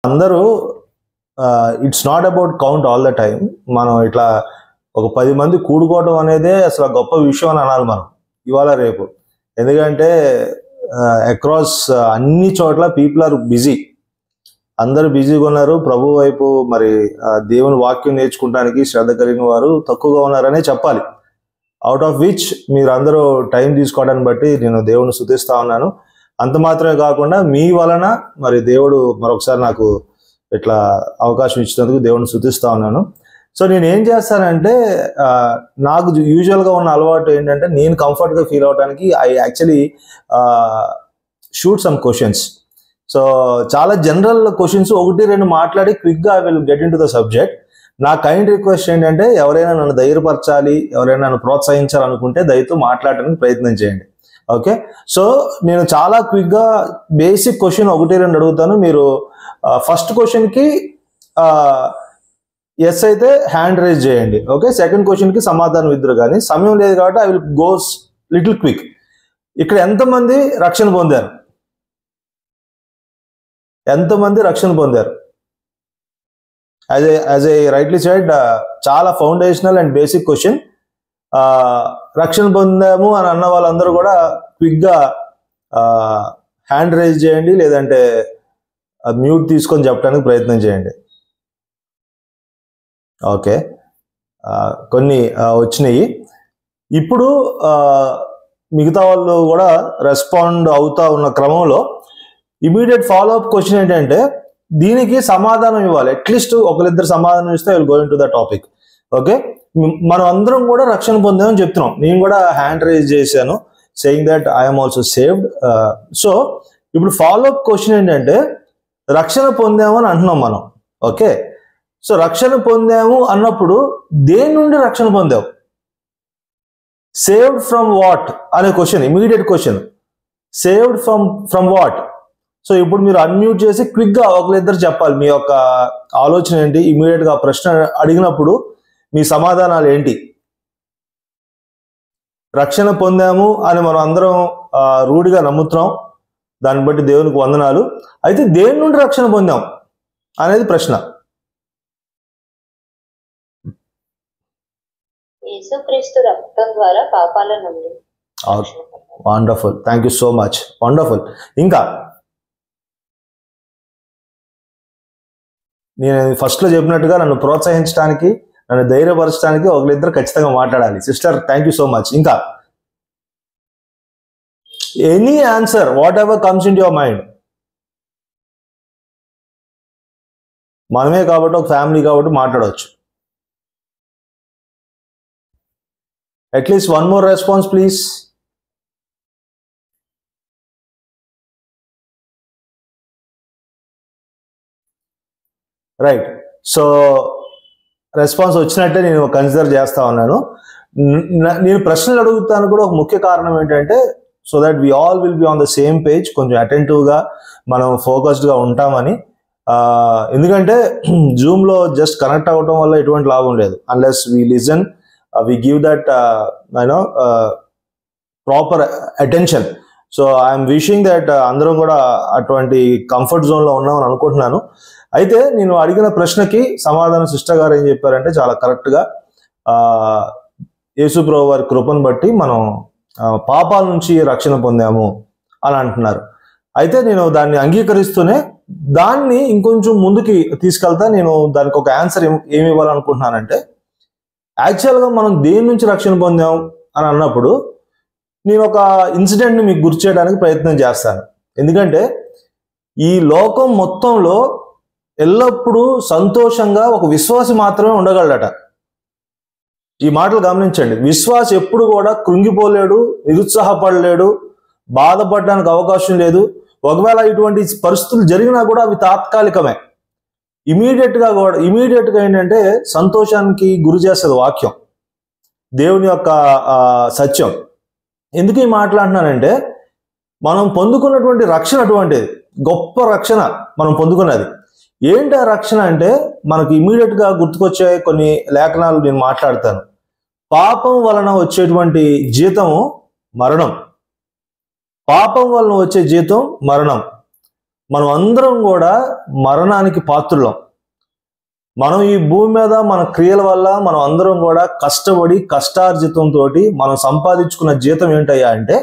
అందరూ it's not about count all the time. మనం ఇట్లా ఒక 10 మంది కూడుకోవడం అనేదే అసలు గొప్ప విషయం అని అనాలి మనం ఇవాళ రేపు. ఎందుకంటే అక్రాస్ అన్ని చోట్ల పీపుల్ ఆర్ బిజీ, అందరూ బిజీగా ఉన్నారు. ప్రభు వైపు మరి దేవుని వాక్యం నేర్చుకోవడానికి శ్రద్ధ కలిగిన వారు తక్కువగా ఉన్నారనే చెప్పాలి. అవుట్ ఆఫ్ విచ్ మీరు అందరూ టైం తీసుకోవడాన్ని బట్టి నేను దేవుని స్తుతిస్తా ఉన్నాను. అంత మాత్రమే కాకుండా మీ వలన మరి దేవుడు మరొకసారి నాకు ఇట్లా అవకాశం ఇచ్చినందుకు దేవుని స్తుతిస్తా ఉన్నాను. సో నేను ఏం చేస్తానంటే నాకు యూజువల్గా ఉన్న అలవాటు ఏంటంటే నేను కంఫర్ట్గా ఫీల్ అవడానికి I actually shoot some questions. So చాలా జనరల్ క్వశ్చన్స్ 1-2 మాట్లాడి క్విక్గా I will get in to the subject. నా కైండ్ రిక్వెస్ట్ ఏంటంటే ఎవరైనా నన్ను ధైర్యపరచాలి, ఎవరైనా నన్ను ప్రోత్సహించాలనుకుంటే దయతో మాట్లాడడానికి ప్రయత్నం చేయండి. ఓకే, సో నేను చాలా క్విక్గా బేసిక్ క్వశ్చన్ 1-2 అడుగుతాను. మీరు ఫస్ట్ క్వశ్చన్కి ఎస్ అయితే హ్యాండ్ రైజ్ చేయండి. ఓకే, సెకండ్ క్వశ్చన్కి సమాధానం ఇద్దరు, కానీ సమయం లేదు కాబట్టి I will goes little quick. ఇక్కడ ఎంతమంది రక్షణ పొందారు? ఎంతమంది రక్షణ పొందారు? యాజ్ ఐ రైట్లీ సెడ్, చాలా ఫౌండేషనల్ అండ్ బేసిక్ క్వశ్చన్. రక్షణ పొందాము అని అన్న వాళ్ళందరూ కూడా క్విక్గా హ్యాండ్ రైజ్ చేయండి, లేదంటే మ్యూట్ తీసుకొని చెప్పడానికి ప్రయత్నం చేయండి. ఓకే, కొన్ని వచ్చినాయి. ఇప్పుడు మిగతా వాళ్ళు కూడా రెస్పాండ్ అవుతా ఉన్న క్రమంలో ఇమీడియట్ ఫాలోఅప్ క్వశ్చన్ ఏంటంటే దీనికి సమాధానం ఇవ్వాలి. అట్లీస్ట్ ఒకరిద్దరు సమాధానం ఇస్తే I will go in to the topic. Okay, మనం అందరం కూడా రక్షణ పొందామని చెప్తున్నాం. నేను కూడా హ్యాండ్ రైజ్ చేశాను saying that I'm also saved. So ఇప్పుడు ఫాలోఅప్ క్వశ్చన్ ఏంటంటే రక్షణ పొందామని అంటున్నాం మనం. ఓకే, సో రక్షణ పొందాము అన్నప్పుడు దేని నుండి రక్షణ పొందావు? సేవ్డ్ ఫ్రమ్ వాట్ అనే question, immediate question. Saved from what? So ఇప్పుడు మీరు అన్మ్యూట్ చేసి క్విక్గా ఒకరిద్దరు చెప్పాలి మీ యొక్క ఆలోచన ఏంటి. ఇమీడియట్గా ఆ ప్రశ్న అడిగినప్పుడు మీ సమాధానాలు ఏంటి? రక్షణ పొందాము అని మనం అందరం రూఢిగా నమ్ముతున్నాం, దాన్ని బట్టి దేవునికి వందనాలు. అయితే దేని నుండి రక్షణ పొందాం అనేది ప్రశ్న. యేసుక్రీస్తు రక్తం ద్వారా పాపాల నుండి. Wonderful, thank you so much, wonderful. ఇంకా నేను ఫస్ట్లో చెప్పినట్టుగా నన్ను ప్రోత్సహించడానికి, నన్ను ధైర్యపరచడానికి ఒకరిద్దరు ఖచ్చితంగా మాట్లాడాలి. Sister, thank you so much. ఇంకా any answer, whatever comes in your mind. మనమే కాబట్టి, ఒక ఫ్యామిలీ కాబట్టి మాట్లాడవచ్చు. At least 1 more response please. Right, so response వచ్చినట్టే నేను కన్సిడర్ చేస్తా ఉన్నాను. నేను ప్రశ్నలు అడుగుతాను కూడా ఒక ముఖ్య కారణం ఏంటంటే so that we all will be on the same page, కొంచెం అటెంటివ్గా మనం ఫోకస్డ్గా ఉంటామని. ఎందుకంటే జూమ్లో జస్ట్ కనెక్ట్ అవ్వడం వల్ల ఎటువంటి లాభం లేదు. Unless we listen, we give that proper attention. So I'm wishing that అందరం కూడా అటువంటి కంఫర్ట్ జోన్లో ఉన్నామని అనుకుంటున్నాను. అయితే నేను అడిగిన ప్రశ్నకి సమాధానం సిస్టర్ గారు ఏం చెప్పారంటే చాలా కరెక్ట్గా, యేసు ప్రభువు వారి కృపను బట్టి మనం పాపాల నుంచి రక్షణ పొందాము అని అంటున్నారు. అయితే నేను దాన్ని అంగీకరిస్తూనే దాన్ని ఇంకొంచెం ముందుకి తీసుకెళ్తా. నేను దానికి ఒక ఆన్సర్ ఏమి ఇవ్వాలనుకుంటున్నానంటే, యాక్చువల్గా మనం దేని నుంచి రక్షణ పొందాం అని అన్నప్పుడు నేను ఒక ఇన్సిడెంట్ని మీకు గుర్తు చేయడానికి ప్రయత్నం చేస్తాను. ఎందుకంటే ఈ లోకం మొత్తంలో ఎల్లప్పుడూ సంతోషంగా ఒక విశ్వాసి మాత్రమే ఉండగలడట. ఈ మాటలు గమనించండి. విశ్వాసి ఎప్పుడు కూడా కృంగిపోలేడు, నిరుత్సాహపడలేడు, బాధపడడానికి అవకాశం లేదు. ఒకవేళ ఇటువంటి పరిస్థితులు జరిగినా కూడా అవి తాత్కాలికమే. ఇమీడియట్గా ఏంటంటే సంతోషానికి గురి చేస్తుంది వాక్యం, దేవుని యొక్క సత్యం. ఎందుకు ఈ మాట్లాడుతున్నానంటే మనం పొందుకున్నటువంటి రక్షణ అటువంటిది, గొప్ప రక్షణ మనం పొందుకున్నది. ఏంటి ఆ రక్షణ అంటే మనకు ఇమీడియట్గా గుర్తుకొచ్చే కొన్ని లేఖనాలు నేను మాట్లాడతాను. పాపం వలన వచ్చేటువంటి జీతము మరణం. పాపం వలన వచ్చే జీతం మరణం. మనం అందరం కూడా మరణానికి పాత్రులం. మనం ఈ భూమి మీద మన క్రియల వల్ల మనం అందరం కూడా కష్టపడి కష్టార్జితంతో మనం సంపాదించుకున్న జీతం ఏంటయ్యా అంటే,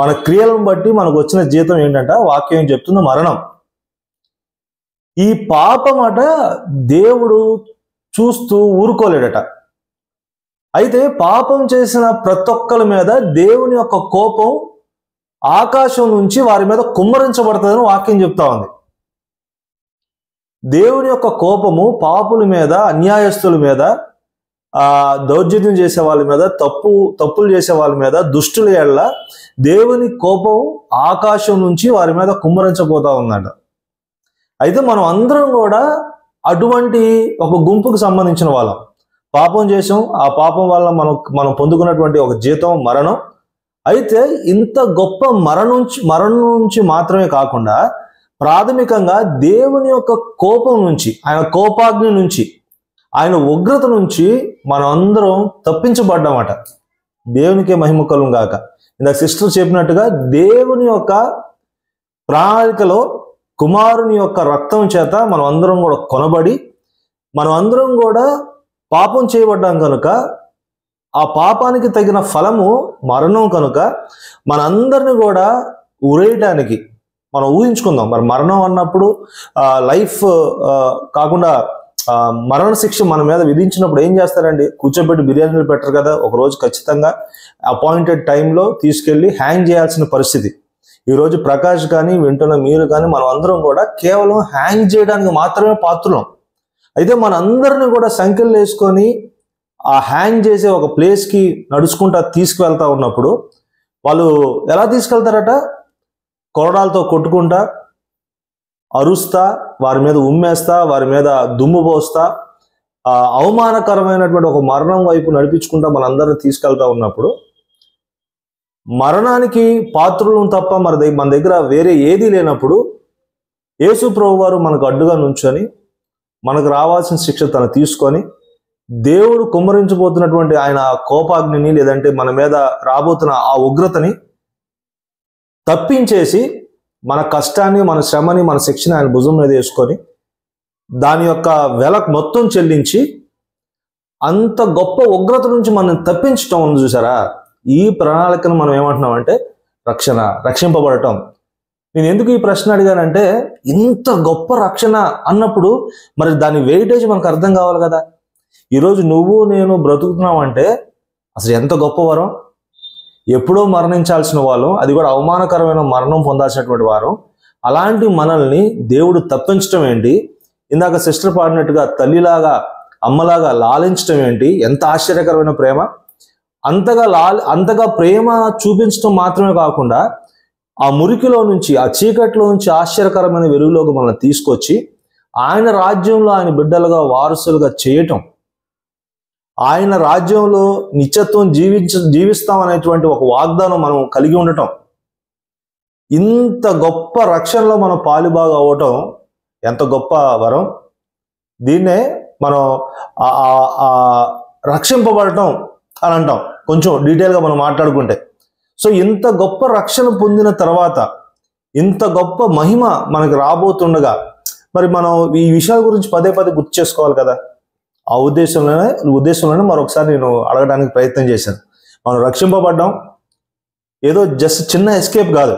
మన క్రియలను బట్టి మనకు వచ్చిన జీతం ఏంటంట, వాక్యం చెప్తుంది మరణం. ఈ పాపమట దేవుడు చూస్తూ ఊరుకోలేడట. అయితే పాపం చేసిన ప్రతి ఒక్కరి మీద దేవుని యొక్క కోపం ఆకాశం నుంచి వారి మీద కుమ్మరించబడుతుందని వాక్యం చెప్తా ఉంది. దేవుని యొక్క కోపము పాపుల మీద, అన్యాయస్తుల మీద, దౌర్జన్యం చేసే వాళ్ళ మీద, తప్పులు చేసే వాళ్ళ మీద, దుష్టుల ఎడల దేవుని కోపం ఆకాశం నుంచి వారి మీద కుమ్మరించబోతా ఉందట. అయితే మనం అందరం కూడా అటువంటి ఒక గుంపుకు సంబంధించిన వాళ్ళం. పాపం చేసాం, ఆ పాపం వల్ల మనం పొందుకున్నటువంటి ఒక జీతం మరణం. అయితే ఇంత గొప్ప మరణం నుంచి మాత్రమే కాకుండా ప్రాథమికంగా దేవుని యొక్క కోపం నుంచి, ఆయన కోపాగ్ని నుంచి, ఆయన ఉగ్రత నుంచి మనం అందరం తప్పించబడ్డామట. దేవునికే మహిమ కలుగును గాక. ఇందాక సిస్టర్ చెప్పినట్టుగా దేవుని యొక్క ప్రణాళికలో కుమారుని యొక్క రక్తం చేత మనం అందరం కూడా కొనబడి, మనం అందరం కూడా పాపం చేయబడ్డాం కనుక ఆ పాపానికి తగిన ఫలము మరణం కనుక మనందరిని కూడా ఉరేయటానికి మనం ఊహించుకుందాం. మరి మరణం అన్నప్పుడు లైఫ్ కాకుండా మరణ శిక్ష మన మీద విధించినప్పుడు ఏం చేస్తారండి? కూర్చోబెట్టి బిర్యానీలు పెట్టరు కదా. ఒకరోజు ఖచ్చితంగా అపాయింటెడ్ టైంలో తీసుకెళ్ళి హ్యాంగ్ చేయాల్సిన పరిస్థితి. ఈరోజు ప్రకాష్ కానీ వింటున్న మీరు కానీ మనం అందరం కూడా కేవలం హ్యాంగ్ చేయడానికి మాత్రమే పాత్రులం. అయితే మనందరినీ కూడా సంఖ్యలు వేసుకొని ఆ హ్యాంగ్ చేసే ఒక ప్లేస్కి నడుచుకుంటా తీసుకువెళ్తా ఉన్నప్పుడు వాళ్ళు ఎలా తీసుకెళ్తారట? కొరడాలతో కొట్టుకుంటా, అరుస్తా, వారి మీద ఉమ్మేస్తా, వారి మీద దుమ్ము పోస్తా, అవమానకరమైనటువంటి ఒక మరణం వైపు నడిపించుకుంటా మనందరిని తీసుకెళ్తా ఉన్నప్పుడు మరణానికి పాత్రులను తప్ప మన దగ్గర వేరే ఏదీ లేనప్పుడు యేసు ప్రభువు వారు మనకు అడ్డుగా నుంచొని మనకు రావాల్సిన శిక్ష తను తీసుకొని దేవుడు కుమ్మరించబోతున్నటువంటి ఆయన కోపాగ్నిని, లేదంటే మన మీద రాబోతున్న ఆ ఉగ్రతని తప్పించేసి మన కష్టాన్ని, మన శ్రమని, మన శిక్షని ఆయన భుజం మీద వేసుకొని దాని యొక్క వెల మొత్తం చెల్లించి అంత గొప్ప ఉగ్రత నుంచి మనం తప్పించటం ఉంది చూసారా. ఈ ప్రణాళికను మనం ఏమంటున్నామంటే రక్షింపబడటం. నేను ఎందుకు ఈ ప్రశ్న అడిగానంటే, ఇంత గొప్ప రక్షణ అన్నప్పుడు మరి దాని వెయిటేజ్ మనకు అర్థం కావాలి కదా. ఈరోజు నువ్వు నేను బ్రతుకుతున్నామంటే అసలు ఎంత గొప్ప వరం. ఎప్పుడో మరణించాల్సిన వాళ్ళం, అది కూడా అవమానకరమైన మరణం పొందాల్సినటువంటి వారం. అలాంటి మనల్ని దేవుడు తప్పించడం ఏంటి? ఇందాక సిస్టర్ పాడినట్టుగా తల్లిలాగా అమ్మలాగా లాలించడం ఏంటి? ఎంత ఆశ్చర్యకరమైన ప్రేమ. అంతగా ప్రేమ చూపించడం మాత్రమే కాకుండా ఆ మురికిలో నుంచి, ఆ చీకట్లో నుంచి ఆశ్చర్యకరమైన వెలుగులోకి మనల్ని తీసుకొచ్చి ఆయన రాజ్యంలో ఆయన బిడ్డలుగా వారసులుగా చేయటం, ఆయన రాజ్యంలో నిత్యత్వం జీవిస్తాం అనేటువంటి ఒక వాగ్దానం మనం కలిగి ఉండటం, ఇంత గొప్ప రక్షణలో మనం పాలుబాగా అవ్వటం ఎంత గొప్ప వరం. దీన్నే మనం రక్షింపబడటం అని అంటాం, కొంచెం డీటెయిల్గా మనం మాట్లాడుకుంటే. సో ఇంత గొప్ప రక్షణ పొందిన తర్వాత ఇంత గొప్ప మహిమ మనకు రాబోతుండగా మరి మనం ఈ విషయాల గురించి పదే గుర్తు చేసుకోవాలి కదా. ఆ ఉద్దేశంలోనే మరొకసారి నేను అడగడానికి ప్రయత్నం చేశాను. మనం రక్షింపబడ్డాం, ఏదో జస్ట్ చిన్న ఎస్కేప్ కాదు,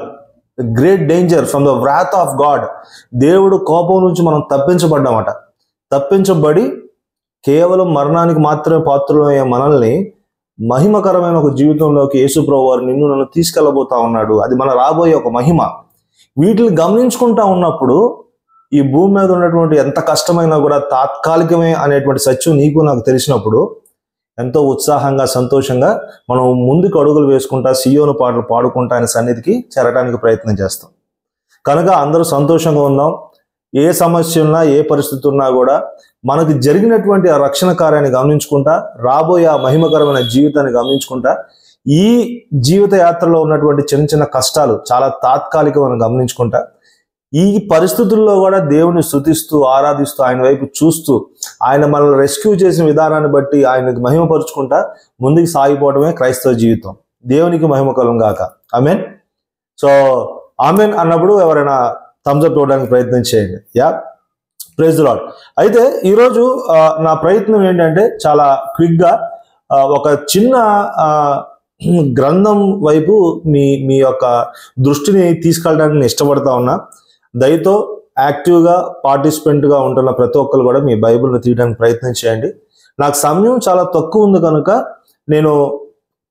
great danger from the wrath of God. దేవుడు కోపం నుంచి మనం తప్పించబడ్డామట. తప్పించబడి కేవలం మరణానికి మాత్రమే పాత్రులయ్యే మనల్ని మహిమకరమైన ఒక జీవితంలోకి యేసు ప్రభువు వారు నిన్ను నన్ను తీసుకెళ్ళబోతా ఉన్నాడు. అది మన రాబోయే ఒక మహిమ. వీటిని గమనించుకుంటా ఉన్నప్పుడు ఈ భూమి మీద ఉన్నటువంటి ఎంత కష్టమైనా కూడా తాత్కాలికమే అనేటువంటి సత్యం నీకు నాకు తెలిసినప్పుడు ఎంతో ఉత్సాహంగా, సంతోషంగా మనం ముందుకు అడుగులు వేసుకుంటా సియోను పాటలు పాడుకుంటా ఆయన సన్నిధికి చేరడానికి ప్రయత్నం చేస్తాం. కనుక అందరూ సంతోషంగా ఉందాం. ఏ సమస్య ఉన్నా, ఏ పరిస్థితి ఉన్నా కూడా మనకు జరిగినటువంటి ఆ రక్షణ కార్యాన్ని గమనించుకుంటా, రాబోయే ఆ మహిమకరమైన జీవితాన్ని గమనించుకుంటా, ఈ జీవిత యాత్రలో ఉన్నటువంటి చిన్న చిన్న కష్టాలు చాలా తాత్కాలికమని గమనించుకుంటా, ఈ పరిస్థితుల్లో కూడా దేవుని స్తుతిస్తూ, ఆరాధిస్తూ, ఆయన వైపు చూస్తూ, ఆయన మనల్ని రెస్క్యూ చేసిన విధానాన్ని బట్టి ఆయనకు మహిమపరుచుకుంటా ముందుకు సాగిపోవడమే క్రైస్తవ జీవితం. దేవునికి మహిమ కలుగును గాక. ఆమేన్. సో ఆమేన్ అన్నప్పుడు ఎవరైనా థమ్స్ అప్ ఇవ్వడానికి ప్రయత్నం చేయండి. Yeah, praise the Lord. అయితే ఈరోజు నా ప్రయత్నం ఏంటంటే చాలా క్విక్గా ఒక చిన్న గ్రంథం వైపు మీ యొక్క దృష్టిని తీసుకెళ్ళడానికి నేను ఇష్టపడతా ఉన్నా. దయతో యాక్టివ్గా పార్టిసిపెంట్గా ఉంటున్న ప్రతి ఒక్కరు కూడా మీ బైబిల్ని తీయడానికి ప్రయత్నం చేయండి. నాకు సమయం చాలా తక్కువ ఉంది కనుక నేను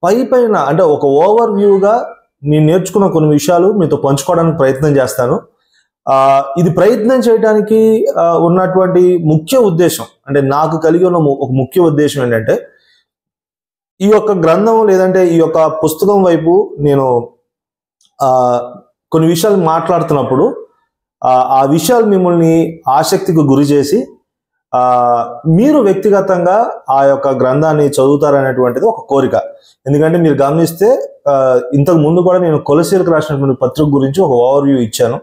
పైన అంటే ఒక ఓవర్ వ్యూగా నేను నేర్చుకున్న కొన్ని విషయాలు మీతో పంచుకోవడానికి ప్రయత్నం చేస్తాను. ఇది ప్రయత్నం చేయడానికి ఉన్నటువంటి ముఖ్య ఉద్దేశం, అంటే నాకు కలిగి ఉన్న ఒక ముఖ్య ఉద్దేశం ఏంటంటే, ఈ యొక్క గ్రంథం లేదంటే ఈ యొక్క పుస్తకం వైపు నేను కొన్ని విషయాలు మాట్లాడుతున్నప్పుడు ఆ విషయాలు మిమ్మల్ని ఆసక్తికి గురి చేసి మీరు వ్యక్తిగతంగా ఆ యొక్క గ్రంథాన్ని చదువుతారనేటువంటిది ఒక కోరిక. ఎందుకంటే మీరు గమనిస్తే ఇంతకు ముందు కూడా నేను కొలసీలకు రాసినటువంటి పత్రిక గురించి ఒక ఓవర్వ్యూ ఇచ్చాను.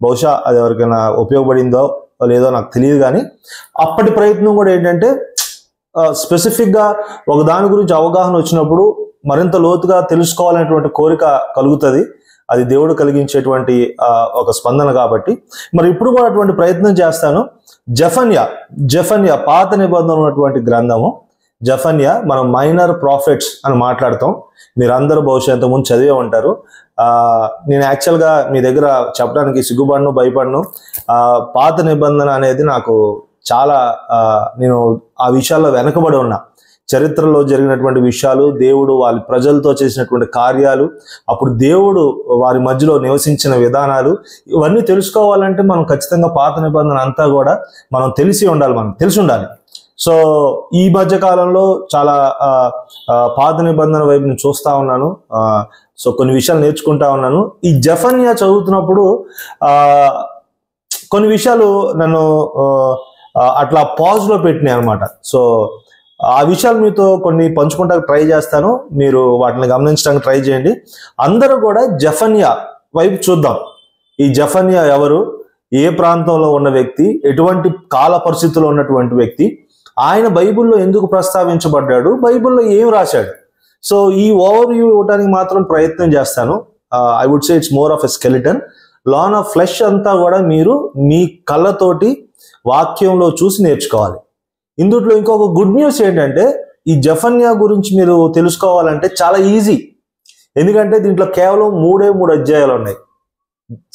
బహుశా అది ఎవరికైనా ఉపయోగపడిందో లేదో నాకు తెలియదు, కానీ అప్పటి ప్రయత్నం కూడా ఏంటంటే స్పెసిఫిక్గా ఒక దాని గురించి అవగాహన వచ్చినప్పుడు మరింత లోతుగా తెలుసుకోవాలనేటువంటి కోరిక కలుగుతుంది. అది దేవుడు కలిగించేటువంటి ఒక స్పందన కాబట్టి మరి ఇప్పుడు కూడా అటువంటి ప్రయత్నం చేస్తాను. జెఫన్యా పాత నిబంధన ఉన్నటువంటి గ్రంథము. జెఫన్యా మనం మైనర్ ప్రాఫిట్స్ అని మాట్లాడతాం. మీరందరూ బహుశా ఇంతకుముందు చదివే ఉంటారు. నేను యాక్చువల్గా మీ దగ్గర చెప్పడానికి సిగ్గుపడను, భయపడను. పాత నిబంధన అనేది నాకు చాలా నేను ఆ విషయాల్లో వెనకబడి ఉన్నా. చరిత్రలో జరిగినటువంటి విషయాలు, దేవుడు వాళ్ళ ప్రజలతో చేసినటువంటి కార్యాలు, అప్పుడు దేవుడు వారి మధ్యలో నివసించిన విధానాలు, ఇవన్నీ తెలుసుకోవాలంటే మనం ఖచ్చితంగా పాత నిబంధన అంతా కూడా మనం తెలిసి ఉండాలి. సో ఈ మధ్య కాలంలో చాలా పాత నిబంధన వైపు నేను చూస్తా ఉన్నాను. సో కొన్ని విషయాలు నేర్చుకుంటా ఉన్నాను. ఈ జెఫన్యా చదువుతున్నప్పుడు కొన్ని విషయాలు నన్ను అట్లా పాజ్లో పెట్టినాయి అనమాట. సో ఆ విషయాలు మీతో కొన్ని పంచుకుంటానికి ట్రై చేస్తాను. మీరు వాటిని గమనించడానికి ట్రై చేయండి. అందరూ కూడా జెఫన్యా వైపు చూద్దాం. ఈ జెఫన్యా ఎవరు, ఏ ప్రాంతంలో ఉన్న వ్యక్తి, ఎటువంటి కాల పరిస్థితుల్లో ఉన్నటువంటి వ్యక్తి, ఆయన బైబిల్లో ఎందుకు ప్రస్తావించబడ్డాడు, బైబిల్లో ఏం రాశాడు. సో ఈ ఓవర్ వ్యూ ఇవ్వడానికి మాత్రం ప్రయత్నం చేస్తాను. I would say it's more of a skeleton. Lawn of flesh అంతా కూడా మీరు మీ కళ్ళతోటి వాక్యంలో చూసి నేర్చుకోవాలి. ఇందులో ఇంకొక గుడ్ న్యూస్ ఏంటంటే, ఈ జెఫన్యా గురించి మీరు తెలుసుకోవాలంటే చాలా ఈజీ. ఎందుకంటే దీంట్లో కేవలం 3 అధ్యాయాలు ఉన్నాయి.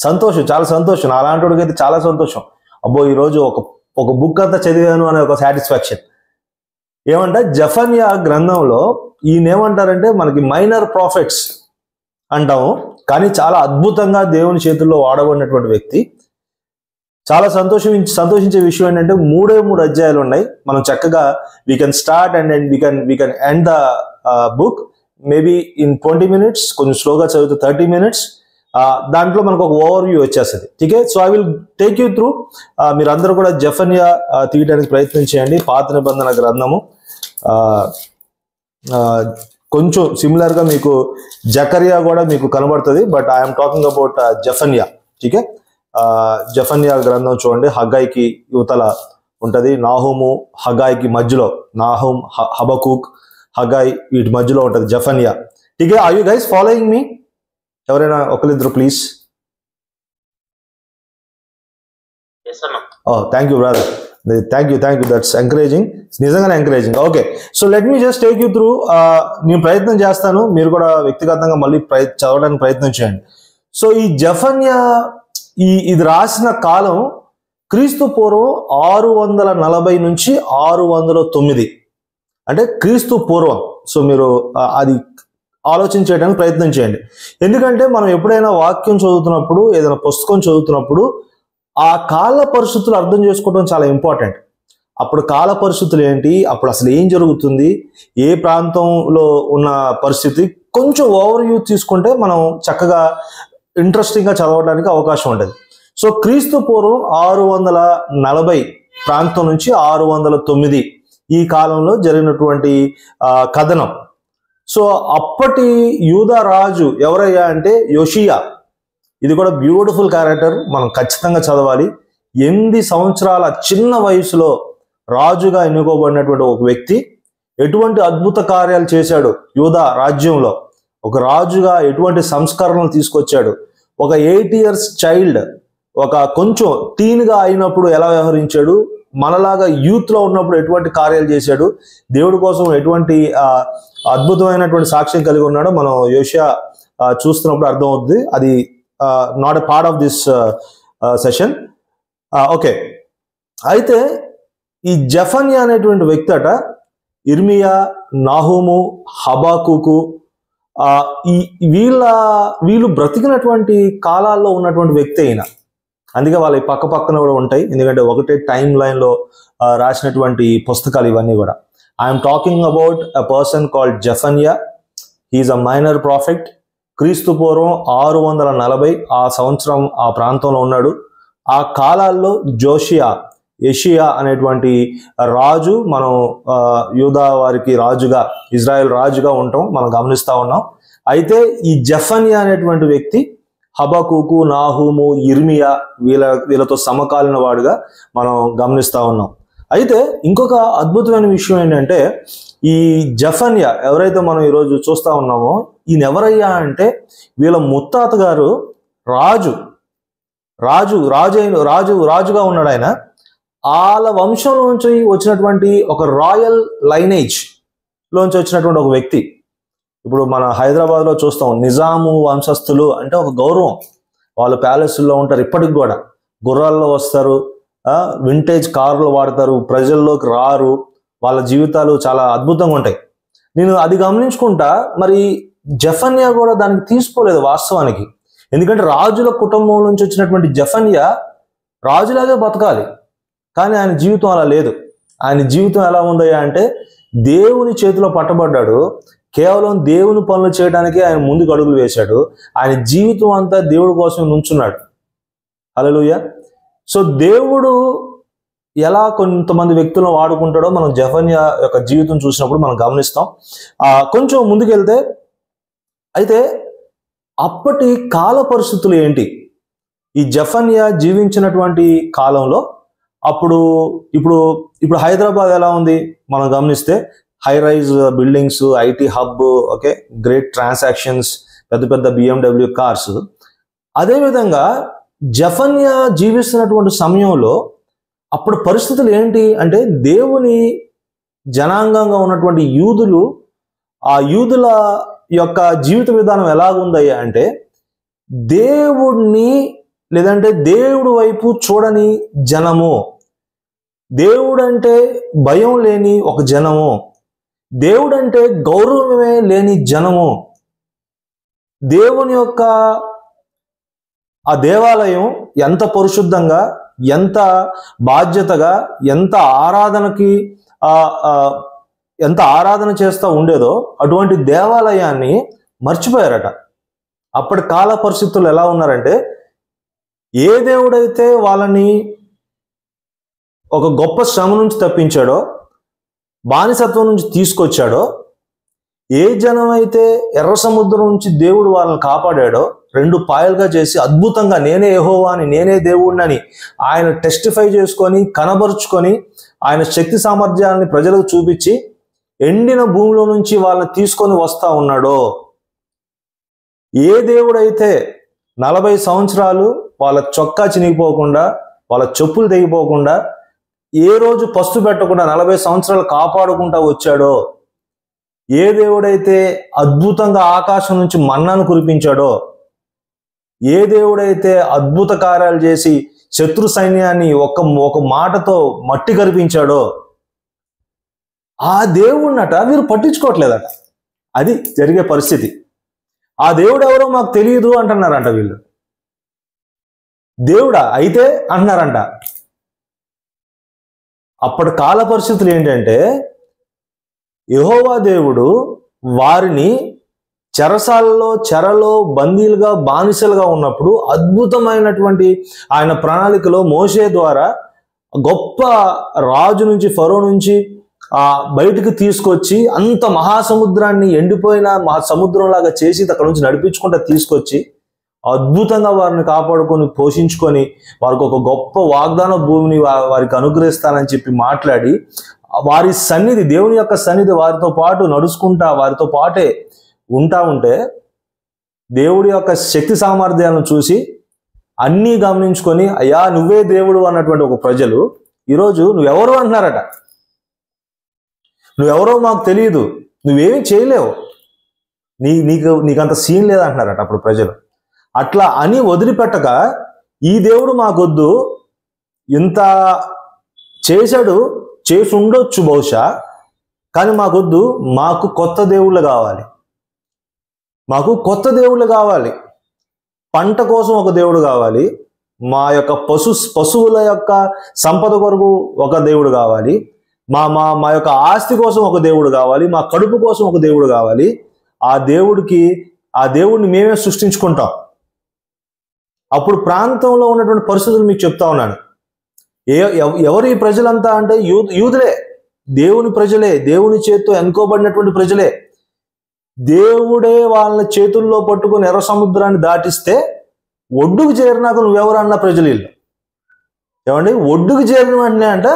సంతోషం, చాలా సంతోషం. అలాంటి వాడికైతే చాలా సంతోషం. అబ్బో ఈరోజు ఒక బుక్ అంతా చదివాను అనే ఒక సాటిస్ఫాక్షన్. ఏమంటే జెఫన్యా గ్రంథంలో ఈయన ఏమంటారంటే మనకి మైనర్ ప్రాఫిట్స్ అంటాము, కానీ చాలా అద్భుతంగా దేవుని చేతుల్లో వాడబడినటువంటి వ్యక్తి. చాలా సంతోషించే విషయం ఏంటంటే 3 అధ్యాయాలు ఉన్నాయి. మనం చక్కగా we can start and we can end the book maybe in 20 minutes. కొంచెం స్లోగా చదివితే 30 minutes. దాంట్లో మనకు ఒక ఓవర్ వ్యూ వచ్చేస్తుంది. ఠీకే, so I will take you through. మీరందరూ కూడా జెఫన్యా తీయడానికి ప్రయత్నం చేయండి. పాత నిబంధన గ్రంథము కొంచెం సిమిలర్గా మీకు జకరియా కూడా మీకు కనబడుతుంది, బట్ ఐఎమ్ టాకింగ్ అబౌట్ జెఫన్యా. ఠీకే, జెఫన్యా గ్రంథం చూడండి. హగ్గాయికి యువతల ఉంటుంది, నాహుము హగ్గాయికి మధ్యలో, నాహుమ్ హబకూక్ హగ్గాయి వీటి మధ్యలో ఉంటుంది జెఫన్యా. ఠీకే, are you guys following me? ఎవరైనా ఒకరిద్దరు please. Thank you brother, thank you, that's encouraging, నిజంగానే encouraging. Okay, so let me just take you through. నేను ప్రయత్నం చేస్తాను, మీరు కూడా వ్యక్తిగతంగా మళ్ళీ చదవడానికి ప్రయత్నం చేయండి. సో ఈ జెఫన్యా ఇది రాసిన కాలం క్రీస్తు పూర్వం 640 నుంచి 609, అంటే క్రీస్తు పూర్వం. సో మీరు అది ఆలోచన చేయడానికి ప్రయత్నం చేయండి. ఎందుకంటే మనం ఎప్పుడైనా వాక్యం చదువుతున్నప్పుడు, ఏదైనా పుస్తకం చదువుతున్నప్పుడు ఆ కాల పరిస్థితులు అర్థం చేసుకోవడం చాలా ఇంపార్టెంట్. అప్పుడు కాల పరిస్థితులు ఏంటి, అప్పుడు అసలు ఏం జరుగుతుంది, ఏ ప్రాంతంలో ఉన్న పరిస్థితి, కొంచెం ఓవర్ వ్యూ తీసుకుంటే మనం చక్కగా ఇంట్రెస్టింగ్గా చదవడానికి అవకాశం ఉంటుంది. సో క్రీస్తు పూర్వం 640 ప్రాంతం నుంచి 609 ఈ కాలంలో జరిగినటువంటి కథనం. సో అప్పటి యూదా రాజు ఎవరయ్యా అంటే యోషియా. ఇది కూడా బ్యూటిఫుల్ క్యారెక్టర్, మనం ఖచ్చితంగా చదవాలి. 8 సంవత్సరాల చిన్న వయసులో రాజుగా ఎన్నుకోబడినటువంటి ఒక వ్యక్తి ఎటువంటి అద్భుత కార్యాలు చేశాడు యూదా రాజ్యంలో. ఒక రాజుగా ఎటువంటి సంస్కరణలు తీసుకొచ్చాడు. ఒక 8 years చైల్డ్ ఒక కొంచెం టీన్గా అయినప్పుడు ఎలా వ్యవహరించాడు, మనలాగా యూత్లో ఉన్నప్పుడు ఎటువంటి కార్యాలు చేశాడు, దేవుడి కోసం ఎటువంటి అద్భుతమైనటువంటి సాక్ష్యం కలిగి ఉన్నాడో మనం యోషియా చూస్తున్నప్పుడు అర్థమవుతుంది. అది not a part of this session. Okay, అయితే ఈ జెఫన్యా అనేటువంటి వ్యక్తి అట ఇర్మియా, నాహూము, హబాకుకు వీళ్ళు బ్రతికినటువంటి కాలాల్లో ఉన్నటువంటి వ్యక్తి అయినా, అందుకే వాళ్ళ పక్క పక్కన కూడా ఉంటాయి, ఎందుకంటే ఒకటే టైం లైన్లో రాసినటువంటి పుస్తకాలు ఇవన్నీ కూడా. I'm talking about a person called Zephaniah. He's a minor prophet. క్రీస్తు పూర్వం 640 ఆ సంవత్సరం ఆ ప్రాంతంలో ఉన్నాడు. ఆ కాలాల్లో యెషియా అనేటువంటి రాజు, మనం యూదా వారికి రాజుగా, ఇజ్రాయెల్ రాజుగా ఉంటాం, మనం గమనిస్తూ ఉన్నాం. అయితే ఈ జెఫన్యా అనేటువంటి వ్యక్తి హబకుకు, నాహూము, ఇర్మియా వీళ్ళతో సమకాలీన వాడుగా మనం గమనిస్తూ ఉన్నాం. అయితే ఇంకొక అద్భుతమైన విషయం ఏంటంటే, ఈ జెఫన్యా ఎవరైతే మనం ఈరోజు చూస్తూ ఉన్నామో, ఈయన ఎవరయ్యా అంటే వీళ్ళ ముత్తాత గారు రాజుగా ఉన్నాడు ఆయన. వాళ్ళ వంశం నుంచి వచ్చినటువంటి ఒక రాయల్ లైనేజ్ లోంచి వచ్చినటువంటి ఒక వ్యక్తి. ఇప్పుడు మన హైదరాబాద్లో చూస్తాం, నిజాము వంశస్థులు అంటే ఒక గౌరవం. వాళ్ళు ప్యాలెస్లో ఉంటారు, ఇప్పటికి కూడా గుర్రాల్లో వస్తారు, వింటేజ్ కార్లు వాడతారు, ప్రజల్లోకి రారు, వాళ్ళ జీవితాలు చాలా అద్భుతంగా ఉంటాయి. నేను అది గమనించుకుంటా, మరి జెఫన్యా కూడా దానికి తీసుకోలేదు వాస్తవానికి. ఎందుకంటే రాజుల కుటుంబం నుంచి వచ్చినటువంటి జెఫన్యా రాజులాగే బతకాలి, కానీ ఆయన జీవితం అలా లేదు. ఆయన జీవితం ఎలా ఉందయ్యా అంటే, దేవుని చేతిలో పట్టబడ్డాడు, కేవలం దేవుని పనులు చేయడానికే ఆయన ముందుకు అడుగులు వేశాడు. ఆయన జీవితం అంతా దేవుడి కోసం నుంచున్నాడు. హల్లెలూయా. సో దేవుడు ఎలా కొంతమంది వ్యక్తులను వాడుకుంటాడో మనం జెఫన్యా యొక్క జీవితం చూసినప్పుడు మనం గమనిస్తాం. కొంచెం ముందుకెళ్తే, అయితే అప్పటి కాల పరిస్థితులు ఏంటి, ఈ జెఫన్యా జీవించినటువంటి కాలంలో ఇప్పుడు హైదరాబాద్ ఎలా ఉంది మనం గమనిస్తే, high rise buildings, IT hub, okay, great transactions, పెద్ద పెద్ద BMW కార్స్. అదేవిధంగా జెఫన్యా జీవిస్తున్నటువంటి సమయంలో అప్పుడు పరిస్థితులు ఏంటి అంటే, దేవుని జనాంగంగా ఉన్నటువంటి యూదులు, ఆ యూదుల యొక్క జీవిత విధానం ఎలాగుందయ్యా అంటే, దేవుడిని లేదంటే దేవుడి వైపు చూడని జనము, దేవుడంటే భయం లేని ఒక జనము, దేవుడంటే గౌరవమే లేని జనము. దేవుని యొక్క ఆ దేవాలయం ఎంత పరిశుద్ధంగా, ఎంత బాధ్యతగా, ఎంత ఆరాధన చేస్తూ ఉండేదో అటువంటి దేవాలయాన్ని మర్చిపోయారట. అప్పటి కాల పరిస్థితులు ఎలా ఉన్నారంటే, ఏ దేవుడైతే వాళ్ళని ఒక గొప్ప శ్రమ నుంచి తప్పించాడో, బానిసత్వం నుంచి తీసుకొచ్చాడో, ఏ జనం అయితే ఎర్ర సముద్రం నుంచి దేవుడు వాళ్ళని కాపాడాడో, 2 పాయలుగా చేసి అద్భుతంగా నేనే యెహోవాని, నేనే దేవుడినని ఆయన టెస్టిఫై చేసుకొని, కనబరుచుకొని, ఆయన శక్తి సామర్థ్యాలని ప్రజలకు చూపించి ఎండిన భూమిలో నుంచి వాళ్ళని తీసుకొని వస్తా ఉన్నాడో, ఏ దేవుడైతే 40 సంవత్సరాలు వాళ్ళ చొక్కా చినిగిపోకుండా, వాళ్ళ చెప్పులు తెగిపోకుండా, ఏ రోజు పస్తు పెట్టకుండా 40 సంవత్సరాలు కాపాడుకుంటా వచ్చాడో, ఏ దేవుడైతే అద్భుతంగా ఆకాశం నుంచి మన్నాను కురిపించాడో, ఏ దేవుడైతే అద్భుత కార్యాలు చేసి శత్రు సైన్యాన్ని ఒక మాటతో మట్టి కరిపించాడో, ఆ దేవుడినట వీరు పట్టించుకోవట్లేదట. అది జరిగే పరిస్థితి. ఆ దేవుడు ఎవరో మాకు తెలియదు అంటున్నారంట వీళ్ళు. దేవుడా అయితే అంటున్నారంట. అప్పటి కాల పరిస్థితులు ఏంటంటే, యెహోవా దేవుడు వారిని చెరలో బందీలుగా, బానిసలుగా ఉన్నప్పుడు అద్భుతమైనటువంటి ఆయన ప్రణాళికలో మోషే ద్వారా గొప్ప రాజు నుంచి, ఫరో నుంచి బయటికి తీసుకొచ్చి, అంత మహాసముద్రాన్ని ఎండిపోయిన సముద్రంలాగా చేసి అక్కడ నుంచి నడిపించుకుంటూ తీసుకొచ్చి అద్భుతంగా వారిని కాపాడుకొని, పోషించుకొని, వారికి ఒక గొప్ప వాగ్దాన భూమిని వారికి అనుగ్రహిస్తానని చెప్పి మాట్లాడి, వారి సన్నిధి, దేవుని యొక్క సన్నిధి వారితో పాటు నడుచుకుంటా, వారితో పాటే ఉంటా ఉంటే, దేవుడి యొక్క శక్తి సామర్థ్యాలను చూసి అన్నీ గమనించుకొని అయ్యా నువ్వే దేవుడు అన్నటువంటి ఒక ప్రజలు ఈరోజు నువ్వెవరు అంటున్నారట. నువ్వెవరో మాకు తెలియదు, నువ్వేమీ చేయలేవు, నీకంత సీన్ లేదంటున్నారట అప్పుడు ప్రజలు. అట్లా అని వదిలిపెట్టక ఈ దేవుడు మాకొద్దు, ఇంత చేశాడు, చేసి ఉండొచ్చు బహుశా, కానీ మాకొద్దు, మాకు కొత్త దేవుళ్ళు కావాలి, మాకు కొత్త దేవుళ్ళు కావాలి, పంట కోసం ఒక దేవుడు కావాలి, మా యొక్క పశువుల యొక్క సంపద కొరకు ఒక దేవుడు కావాలి, మా యొక్క ఆస్తి కోసం ఒక దేవుడు కావాలి, మా కడుపు కోసం ఒక దేవుడు కావాలి. ఆ దేవుడిని మేమే సృష్టించుకుంటాం. అప్పుడు ప్రాంతంలో ఉన్నటువంటి పరిస్థితులు మీకు చెప్తా ఉన్నాను. ఎవరు ఈ ప్రజలంతా అంటే యూదులే, దేవుని ప్రజలే, దేవుని చేతితో ఎన్నుకోబడినటువంటి ప్రజలే. దేవుడే వాళ్ళ చేతుల్లో పట్టుకుని ఎర్ర సముద్రాన్ని దాటిస్తే ఒడ్డుకు చేరినాక నువ్వెవరు అన్న ప్రజలు వీళ్ళు. ఏమండి, ఒడ్డుకు చేరిన వెంటనే అంట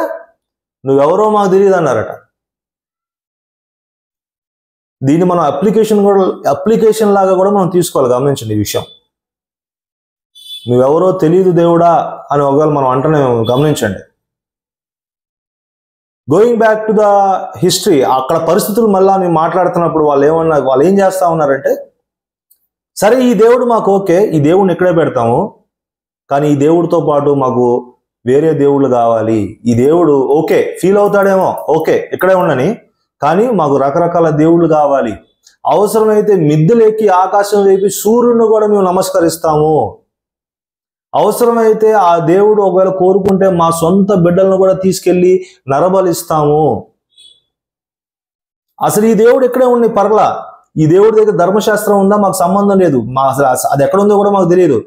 నువ్వెవరో మాకు తెలియదు అన్నారట. దీన్ని మనం అప్లికేషన్ లాగా కూడా మనం తీసుకోవాలి. గమనించండి ఈ విషయం. నువ్వెవరో తెలియదు దేవుడా అని ఒకవేళ మనం అంటనే గమనించండి. Going back to the history, అక్కడ పరిస్థితులు మళ్ళా నేను మాట్లాడుతున్నప్పుడు వాళ్ళు ఏం చేస్తా ఉన్నారంటే, సరే ఈ దేవుడు మాకు ఓకే, ఈ దేవుడిని ఇక్కడే పెడతాము, కానీ ఈ దేవుడితో పాటు మాకు వేరే దేవుళ్ళు కావాలి. ఈ దేవుడు ఓకే ఫీల్ అవుతాడేమో, ఓకే ఇక్కడే ఉండని, కానీ మాకు రకరకాల దేవుళ్ళు కావాలి. అవసరమైతే మిద్దెలెక్కి ఆకాశం వైపు సూర్యుడిని కూడా మేము నమస్కరిస్తాము. అవసరమైతే ఆ దేవుడు ఒకవేళ కోరుకుంటే మా సొంత బిడ్డలను కూడా తీసుకెళ్లి నరబలిస్తాము. అసలు ఈ దేవుడు ఇక్కడే ఉండి పర్లా, ఈ దేవుడి దగ్గర ధర్మశాస్త్రం ఉందా మాకు సంబంధం లేదు, అసలు అది ఎక్కడ ఉందో కూడా మాకు తెలియదు.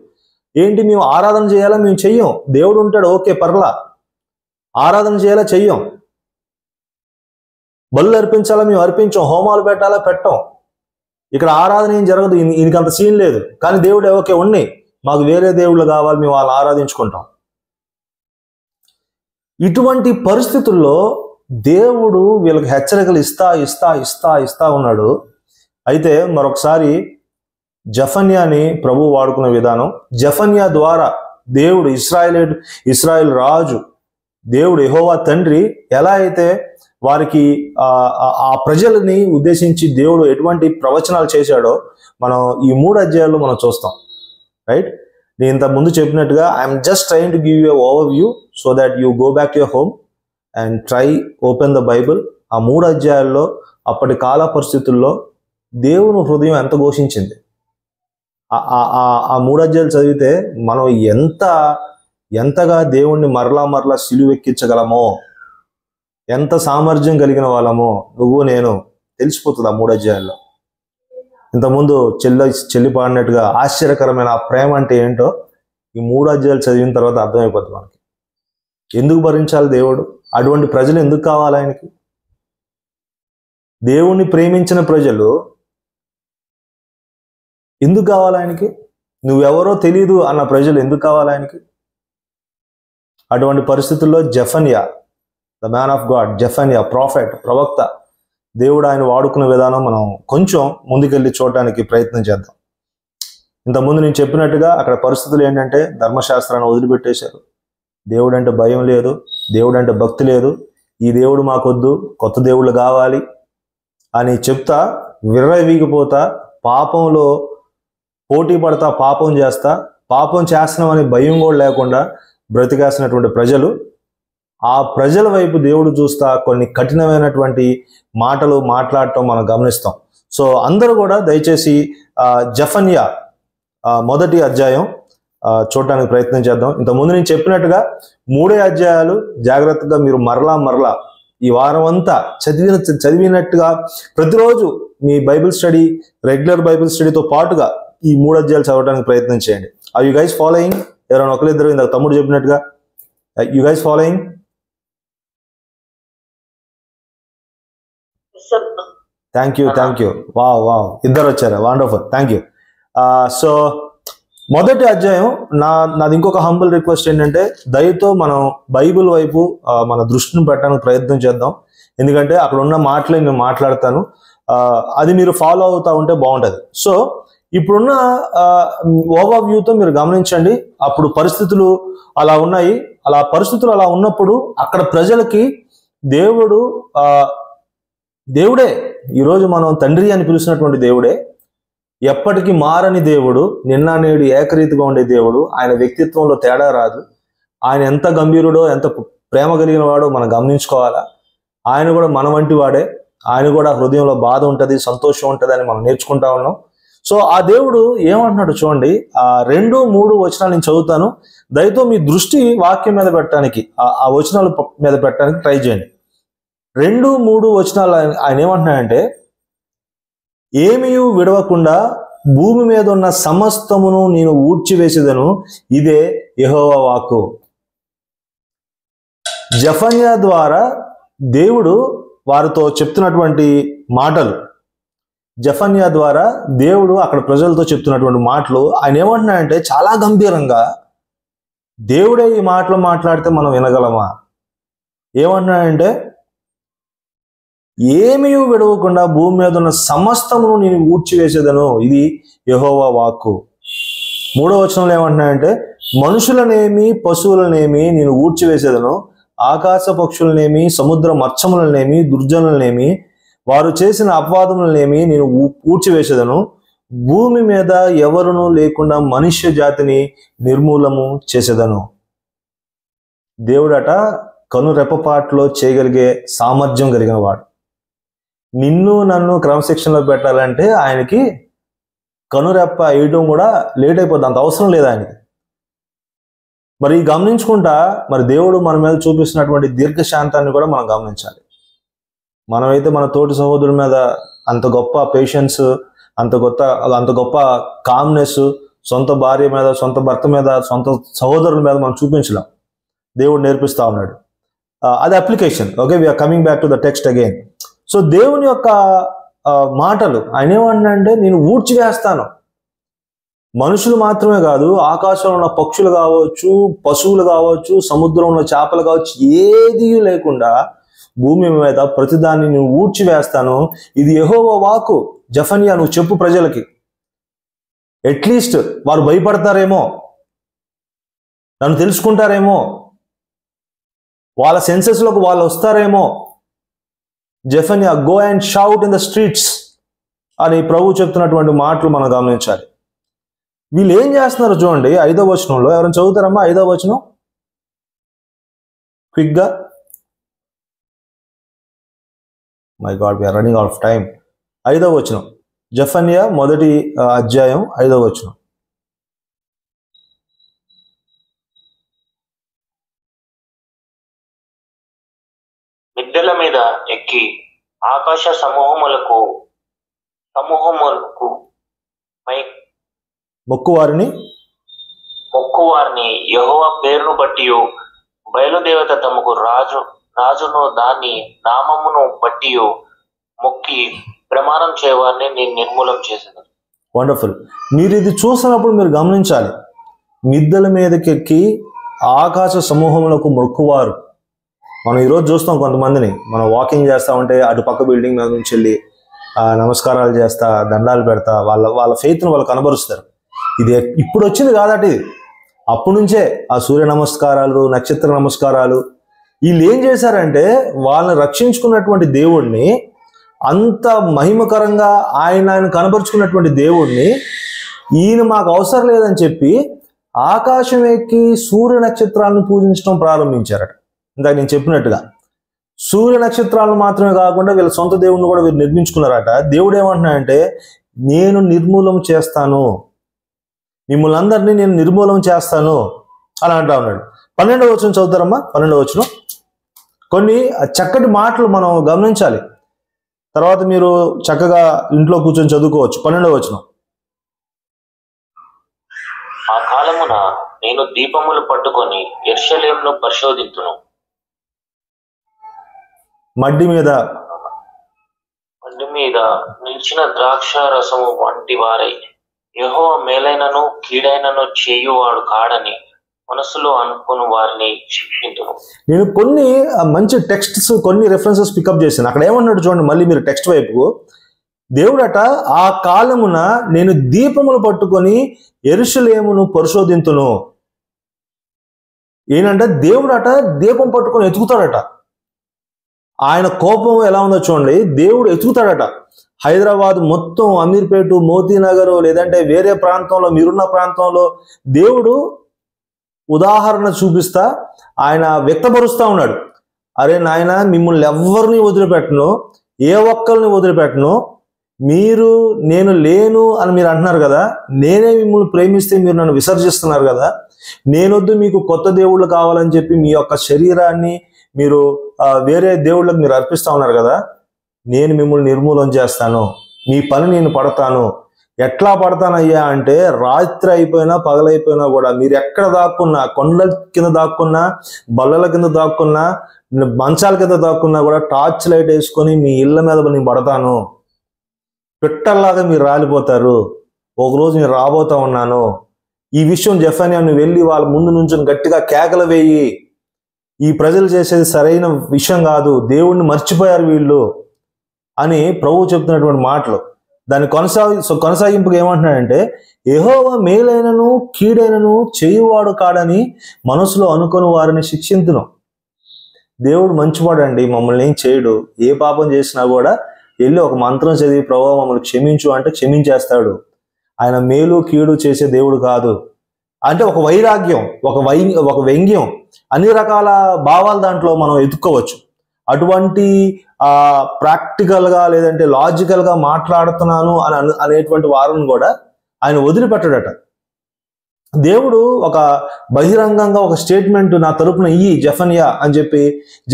ఏంటి మేము ఆరాధన చేయాలా, మేము చెయ్యం. దేవుడు ఉంటాడు ఓకే పర్లా, ఆరాధన చేయాలా చెయ్యం, బలు అర్పించాలా మేము అర్పించాం, హోమాలు పెట్టాలా పెట్టాం. ఇక్కడ ఆరాధన ఏం జరగదు, ఈయనకంత సీన్ లేదు. కానీ దేవుడు ఓకే ఉన్నాయి, మాకు వేరే దేవుళ్ళు కావాలి, మేము వాళ్ళని ఆరాధించుకుంటాం. ఇటువంటి పరిస్థితుల్లో దేవుడు వీళ్ళకి హెచ్చరికలు ఇస్తా ఉన్నాడు. అయితే మరొకసారి జెఫన్యాని ప్రభు వాడుకునే విధానం, జెఫన్యా ద్వారా దేవుడు ఇశ్రాయేల్ రాజు, దేవుడు యెహోవా తండ్రి ఎలా అయితే వారికి ఆ ప్రజలని ఉద్దేశించి దేవుడు ఎటువంటి ప్రవచనాలు చేశాడో మనం ఈ 3 అధ్యాయాల్లో మనం చూస్తాం. రైట్, నేను ఇంత ముందు చెప్పినట్టుగా I'm just trying to give you over view so that you go back to your home and try open the Bible. ఆ 3 అధ్యాయాల్లో అప్పటి కాల పరిస్థితుల్లో దేవుని హృదయం ఎంత ఘోషించింది. ఆ 3 అధ్యాయాలు చదివితే మనం ఎంతగా దేవుణ్ణి మరలా సిలువెక్కించగలమో, ఎంత సామర్థ్యం కలిగిన వాళ్ళమో నువ్వు నేను తెలిసిపోతుంది ఆ 3 అధ్యాయాల్లో. ఇంతకుముందు చెల్లి పాడినట్టుగా ఆశ్చర్యకరమైన ఆ ప్రేమ అంటే ఏంటో ఈ 3 అధ్యాయాలు చదివిన తర్వాత అర్థమైపోతుంది మనకి. ఎందుకు భరించాలి దేవుడు, అటువంటి ప్రజలు ఎందుకు కావాలి ఆయనకి, దేవుణ్ణి ప్రేమించిన ప్రజలు ఎందుకు కావాలి ఆయనకి, నువ్వెవరో తెలీదు అన్న ప్రజలు ఎందుకు కావాలి ఆయనకి. అటువంటి పరిస్థితుల్లో Zephaniah, the man of God, Zephaniah prophet, ప్రవక్త, దేవుడు ఆయన వాడుకున్న విధానం మనం కొంచెం ముందుకెళ్ళి చూడడానికి ప్రయత్నం చేద్దాం. ఇంతకుముందు నేను చెప్పినట్టుగా అక్కడ పరిస్థితులు ఏంటంటే ధర్మశాస్త్రాన్ని వదిలిపెట్టేశారు. దేవుడు అంటే భయం లేదు, దేవుడు అంటే భక్తి లేదు, ఈ దేవుడు మాకొద్దు, కొత్త దేవుళ్ళు కావాలి అని చెప్తా విర్రవీగిపోతా, పాపంలో పోటీ పడతా, పాపం చేస్తున్నామని భయం కూడా లేకుండా బ్రతికేసినటువంటి ప్రజలు, ఆ ప్రజల వైపు దేవుడు చూస్తా కొన్ని కఠినమైనటువంటి మాటలు మాట్లాడటం మనం గమనిస్తాం. సో అందరూ కూడా దయచేసి జెఫన్యా 1వ అధ్యాయం చూడటానికి ప్రయత్నం చేద్దాం. ఇంతకుముందు నేను చెప్పినట్టుగా 3 అధ్యాయాలు జాగ్రత్తగా మీరు మరలా ఈ వారం అంతా చదివినట్టుగా ప్రతిరోజు మీ బైబిల్ స్టడీ, రెగ్యులర్ బైబిల్ స్టడీతో పాటుగా ఈ 3 అధ్యాయాలు చదవడానికి ప్రయత్నం చేయండి. Are you guys following? ఎవరైనా ఒకరిద్దరు ఇందాక తమ్ముడు చెప్పినట్టుగా you guys following? Thank you. Wow, ఇద్దరు వచ్చారా, వండర్ఫుల్, థ్యాంక్ యూ. సో 1వ అధ్యాయం నాది ఇంకొక హంబుల్ రిక్వెస్ట్ ఏంటంటే దయతో మనం బైబిల్ వైపు మన దృష్టిని పెట్టడానికి ప్రయత్నం చేద్దాం. ఎందుకంటే అక్కడ ఉన్న మాటలే నేను మాట్లాడతాను, అది మీరు ఫాలో అవుతా ఉంటే బాగుంటుంది. సో ఇప్పుడున్న ఓవర్ వ్యూతో మీరు గమనించండి. అప్పుడు పరిస్థితులు అలా ఉన్నాయి. అలా పరిస్థితులు అలా ఉన్నప్పుడు అక్కడ ప్రజలకి దేవుడే ఈరోజు మనం తండ్రి అని పిలిచినటువంటి దేవుడే, ఎప్పటికీ మారని దేవుడు, నిన్న నేడు ఏకరీతిగా ఉండే దేవుడు. ఆయన వ్యక్తిత్వంలో తేడా రాదు. ఆయన ఎంత గంభీరుడో, ఎంత ప్రేమ కలిగిన వాడో మనం గమనించుకోవాలా. ఆయన కూడా మన వంటి వాడే. ఆయన కూడా హృదయంలో బాధ ఉంటుంది, సంతోషం ఉంటుంది అని మనం నేర్చుకుంటా ఉన్నాం. సో ఆ దేవుడు ఏమంటున్నాడు చూడండి. ఆ 2-3 వచనాలు నేను చదువుతాను. దయతో మీ దృష్టి వాక్యం మీద పెట్టడానికి, ఆ వచనాల మీద పెట్టడానికి ట్రై చేయండి. 2-3 వచనాలు ఆయన ఏమంటున్నాడంటే, ఏమీ విడవకుండా భూమి మీద ఉన్న సమస్తమును నేను ఊడ్చివేసేదను, ఇదే యెహోవా వాక్కు. జెఫన్యా ద్వారా దేవుడు వారితో చెప్తున్నటువంటి మాటలు, జెఫన్యా ద్వారా దేవుడు అక్కడ ప్రజలతో చెప్తున్నటువంటి మాటలు. ఆయన ఏమంటున్నాడంటే చాలా గంభీరంగా, దేవుడే ఈ మాటలు మాట్లాడితే మనం వినగలమా? ఏమంటున్నాడంటే, ఏమీ విడవకుండా భూమి మీద ఉన్న సమస్తమును నేను ఊడ్చివేసేదను, ఇది యెహోవా వాక్కు. 3వ వచనంలో ఏమంటున్నాడంటే, మనుషులనేమి పశువులనేమి నేను ఊడ్చివేసేదను, ఆకాశ పక్షులనేమి సముద్ర మత్స్యములనేమి దుర్జనులనేమి వారు చేసిన అపవాదములనేమి నేను ఊడ్చివేసేదను, భూమి మీద ఎవరునూ లేకుండా మనుష్య జాతిని నిర్మూలము చేసేదను. దేవుడట కను రెప్పపాట్లో చేయగలిగే సామర్థ్యం కలిగిన వాడు. నిన్ను నన్ను క్రమశిక్షణలో పెట్టాలంటే ఆయనకి కనురెప్ప వేయడం కూడా లేట్ అయిపోద్ది, అంత అవసరం లేదు ఆయనకి. మరి గమనించుకుంటా మరి దేవుడు మన మీద చూపిస్తున్నటువంటి దీర్ఘశాంతాన్ని కూడా మనం గమనించాలి. మనమైతే మన తోటి సహోదరుల మీద అంత గొప్ప పేషెన్స్, అంత గొప్ప కామ్నెస్ సొంత భార్య మీద, సొంత భర్త మీద, సొంత సహోదరుల మీద మనం చూపించలేం. దేవుడు నేర్పిస్తా ఉన్నాడు. అది application. Okay, we're coming back to the text again. So దేవుని యొక్క మాటలు ఆయన ఏమంటున్నాడంటే, నేను ఊడ్చివేస్తాను. మనుషులు మాత్రమే కాదు, ఆకాశంలో ఉన్న పక్షులు కావచ్చు, పశువులు కావచ్చు, సముద్రంలో ఉన్న చేపలు కావచ్చు, ఏది లేకుండా భూమి మీద ప్రతిదాన్ని నేను ఊడ్చివేస్తాను, ఇది యెహోవా వాక్కు. జెఫన్యా, నువ్వు చెప్పు ప్రజలకి. అట్లీస్ట్ వారు భయపడతారేమో, నన్ను తెలుసుకుంటారేమో, వాళ్ళ సెన్సెస్లోకి వాళ్ళు వస్తారేమో. Zephaniah, go and shout in the streets అని ప్రభు చెప్తున్నటువంటి మాటలు మనం గమనించాలి. వీళ్ళు ఏం చేస్తున్నారు చూడండి 5వ వచనంలో. ఎవరైనా చదువుతారమ్మా 5వ వచనం క్విక్గా? My God, we're running out of time. 5వ వచనం, జెఫన్యా 1వ అధ్యాయం 5వ వచనం. మిద్దెల మీద ఎక్కి ఆకాశ సమూహములకు మొక్కువారిని యెహోవా పేరును బట్టి బయలుదేవత తమకు రాజును దాని నామమును బట్టి మొక్కి ప్రమాణం చేయవారిని నేను నిర్మూలం చేసేది. వండర్ఫుల్. మీరు ఇది చూసినప్పుడు మీరు గమనించాలి. మిద్దెల మీదకెక్కి ఆకాశ సమూహములకు మొక్కువారు. మనం ఈరోజు చూస్తాం కొంతమందిని, మనం వాకింగ్ చేస్తా ఉంటే అటు పక్క బిల్డింగ్ మీద నుంచి వెళ్ళి నమస్కారాలు చేస్తా, దండాలు పెడతా, వాళ్ళ ఫెయిత్ను వాళ్ళు కనబరుస్తారు. ఇది ఇప్పుడు వచ్చింది కాదట, ఇది అప్పటి నుంచే. ఆ సూర్య నమస్కారాలు, నక్షత్ర నమస్కారాలు, వీళ్ళు ఏం చేశారంటే వాళ్ళని రక్షించుకున్నటువంటి దేవుడిని, అంత మహిమకరంగా ఆయన కనబరుచుకున్నటువంటి దేవుడిని ఈయన మాకు అవసరం లేదని చెప్పి ఆకాశం ఎక్కి సూర్య నక్షత్రాలను పూజించడం ప్రారంభించారట. ఇందాక నేను చెప్పినట్టుగా సూర్య నక్షత్రాలను మాత్రమే కాకుండా వీళ్ళ సొంత దేవుడిని కూడా వీళ్ళు నిర్మించుకున్నారట. దేవుడు ఏమంటున్నాడంటే, నేను నిర్మూలం చేస్తాను, మిమ్మల్ని అందరినీ నేను నిర్మూలం చేస్తాను అని అంటా ఉన్నాడు. 12వ వచనం చదువుతారమ్మా. 12వ వచనం కొన్ని చక్కటి మాటలు మనం గమనించాలి. తర్వాత మీరు చక్కగా ఇంట్లో కూర్చొని చదువుకోవచ్చు. 12వ వచనం, ఆ కాలమున నేను దీపములు పట్టుకొని యెరూషలేమును పరిశోధింతును. మడ్డి మీద నిలిచిన ద్రాక్ష రసము వంటి వారై యెహోవా మేలైనను కీడైనను చేయువాడు కాడని మనసులో అనుకుని వారిని శిక్షించును. నేను కొన్ని మంచి టెక్స్ట్స్, కొన్ని రెఫరెన్సెస్ పికప్ చేశాను. అక్కడ ఏమన్నాడు చూడండి, మళ్ళీ మీరు టెక్స్ట్ వైపుకు. దేవుడట ఆ కాలమున నేను దీపములు పట్టుకొని యెరూషలేమును పరిశోధింతును. ఏంటంటే దేవుడట దీపం పట్టుకొని ఎతుకుతాడట. ఆయన కోపం ఎలా ఉందో చూడండి. దేవుడు ఎతుకుతాడట. హైదరాబాద్ మొత్తం, అమీర్పేట, మోతీనగర్, లేదంటే వేరే ప్రాంతంలో, మీరున్న ప్రాంతంలో దేవుడు ఉదాహరణ చూపిస్తా ఆయన వ్యక్తపరుస్తూ ఉన్నాడు. అరే నాయన, మిమ్మల్ని ఎవరిని వదిలిపెట్టను, ఏ ఒక్కరిని వదిలిపెట్టను. మీరు నేను లేను అని మీరు అంటున్నారు కదా, నేనే మిమ్మల్ని ప్రేమిస్తే మీరు నన్ను విసర్జిస్తున్నారు కదా. నేనొద్దు, మీకు కొత్త దేవుళ్ళు కావాలని చెప్పి మీ యొక్క శరీరాన్ని మీరు వేరే దేవుళ్ళకి మీరు అర్పిస్తూ ఉన్నారు కదా. నేను మిమ్మల్ని నిర్మూలన చేస్తాను, మీ పని నేను పడతాను. ఎట్లా పడతానయ్యా అంటే, రాత్రి అయిపోయినా పగలైపోయినా కూడా మీరు ఎక్కడ దాక్కున్నా, కొండల కింద దాక్కున్నా, బల్లల కింద దాక్కున్నా, మంచాల కింద దాక్కున్నా కూడా టార్చ్ లైట్ వేసుకొని మీ ఇళ్ళ మీద నేను పడతాను. పిట్టల్లాగా మీరు రాలిపోతారు. ఒకరోజు నేను రాబోతా ఉన్నాను. ఈ విషయం జెఫన్యా, నువ్వు వెళ్ళి వాళ్ళ ముందు నుంచి గట్టిగా కేకలు వేయి. ఈ ప్రజలు చేసేది సరైన విషయం కాదు, దేవుణ్ణి మర్చిపోయారు వీళ్ళు అని ప్రభువు చెప్తున్నటువంటి మాటలు. దాని కొనసాగింపుగా ఏమంటున్నాడంటే, యెహోవా మేలైనను కీడైనను చేయువాడు కాడని మనసులో అనుకుని వారిని శిక్షింతును. దేవుడు మంచివాడండి, మమ్మల్ని ఏం చేయడు. ఏ పాపం చేసినా కూడా వెళ్ళి ఒక మంత్రం చదివి ప్రభువా మమ్మల్ని క్షమించు అంటే క్షమించేస్తాడు. ఆయన మేలు కీడు చేసే దేవుడు కాదు. అంటే ఒక వైరాగ్యం, ఒక వ్యంగ్యం, అన్ని రకాల భావాలు దాంట్లో మనం ఎదుక్కోవచ్చు. అటువంటి ప్రాక్టికల్గా లేదంటే లాజికల్గా మాట్లాడుతున్నాను అని అనేటువంటి వారిని కూడా ఆయన వదిలిపెట్టడట. దేవుడు ఒక బహిరంగంగా ఒక స్టేట్మెంట్ నా తరపున ఇయ్యి జెఫన్యా అని చెప్పి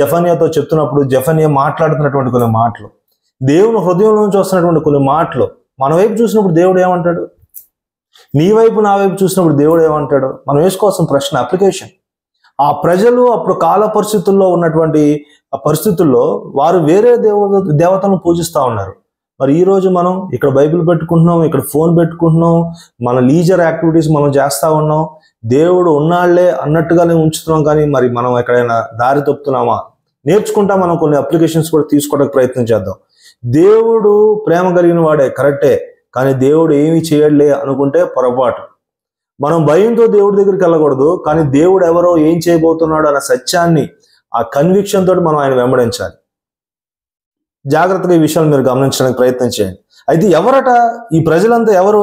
జెఫన్యాతో చెప్తున్నప్పుడు, జెఫన్యా మాట్లాడుతున్నటువంటి కొన్ని మాటలు, దేవుని హృదయం నుంచి వస్తున్నటువంటి కొన్ని మాటలు మన వైపు చూసినప్పుడు దేవుడు ఏమంటాడు, నీ వైపు నా వైపు చూసినప్పుడు దేవుడు ఏమంటాడు, మనం వేసుకోవాల్సిన ప్రశ్న, అప్లికేషన్. ఆ ప్రజలు అప్పుడు కాల పరిస్థితుల్లో ఉన్నటువంటి పరిస్థితుల్లో వారు వేరే దేవతలను పూజిస్తూ ఉన్నారు. మరి ఈ రోజు మనం ఇక్కడ బైబిల్ పెట్టుకుంటున్నాం, ఇక్కడ ఫోన్ పెట్టుకుంటున్నాం, మన లీజర్ యాక్టివిటీస్ మనం చేస్తూ ఉన్నాం. దేవుడు ఉన్నాళ్లే అన్నట్టుగానే ఉంచుతున్నాం. కానీ మరి మనం ఎక్కడైనా దారి తప్పుతున్నామా? నేర్చుకుంటా మనం కొన్ని అప్లికేషన్స్ కూడా తీసుకోవడానికి ప్రయత్నం చేద్దాం. దేవుడు ప్రేమ కలిగిన వాడే, కరెక్టే. కానీ దేవుడు ఏమి చేయడలే అనుకుంటే పొరపాటు. మనం భయంతో దేవుడి దగ్గరికి వెళ్ళకూడదు. కానీ దేవుడు ఎవరో, ఏం చేయబోతున్నాడు అన్న సత్యాన్ని, ఆ కన్విక్షన్ తోటి మనం ఆయన వెంబడించాలి. జాగ్రత్తగా ఈ విషయాలు మీరు గమనించడానికి ప్రయత్నం చేయండి. అయితే ఎవరట ఈ ప్రజలంతా? ఎవరు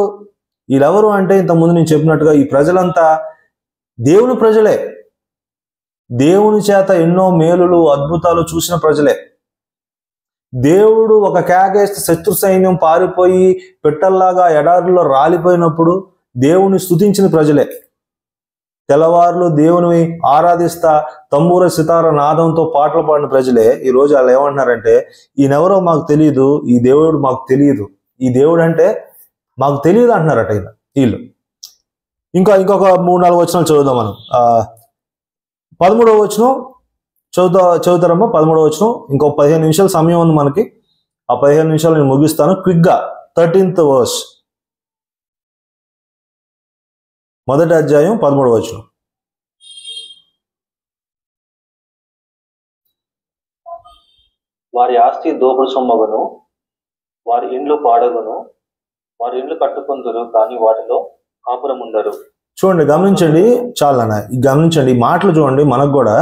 వీళ్ళెవరు అంటే, ఇంతకుముందు నేను చెప్పినట్టుగా ఈ ప్రజలంతా దేవుని ప్రజలే. దేవుని చేత ఎన్నో మేలులు అద్భుతాలు చూసిన ప్రజలే. దేవుడు ఒక కేకేస్తే శత్రు సైన్యం పారిపోయి పిట్టల్లాగా ఎడారిలో రాలిపోయినప్పుడు దేవుని స్తుతించిన ప్రజలే. తెల్లవారులు దేవుని ఆరాధిస్తా తంబూర సితార నాదంతో పాటలు పాడిన ప్రజలే. ఈ రోజు వాళ్ళు ఏమంటున్నారంటే, ఈయనెవరో మాకు తెలియదు, ఈ దేవుడు మాకు తెలియదు, ఈ దేవుడు అంటే మాకు తెలియదు అంటున్నారట వీళ్ళు. ఇంకొక 3-4 వచనాలు చదువుదాం మనం. 13వ వచనం చదువుతారమ్మా. 13వ వచనం. ఇంకో 15 నిమిషాల సమయం ఉంది మనకి. ఆ 15 నిమిషాలు నేను ముగిస్తాను క్విక్గా. 13th verse, 1వ అధ్యాయం 13వ వచనం. వారి ఆస్తి దోపుడు సొమ్మగును, వారి ఇండ్లు పాడగును, వారి ఇండ్లు కట్టుకుందరు కానీ వాటిలో కాపురముండరు. చూడండి, గమనించండి, చాలన్నా గమనించండి ఈ మాటలు చూడండి. మనకు కూడా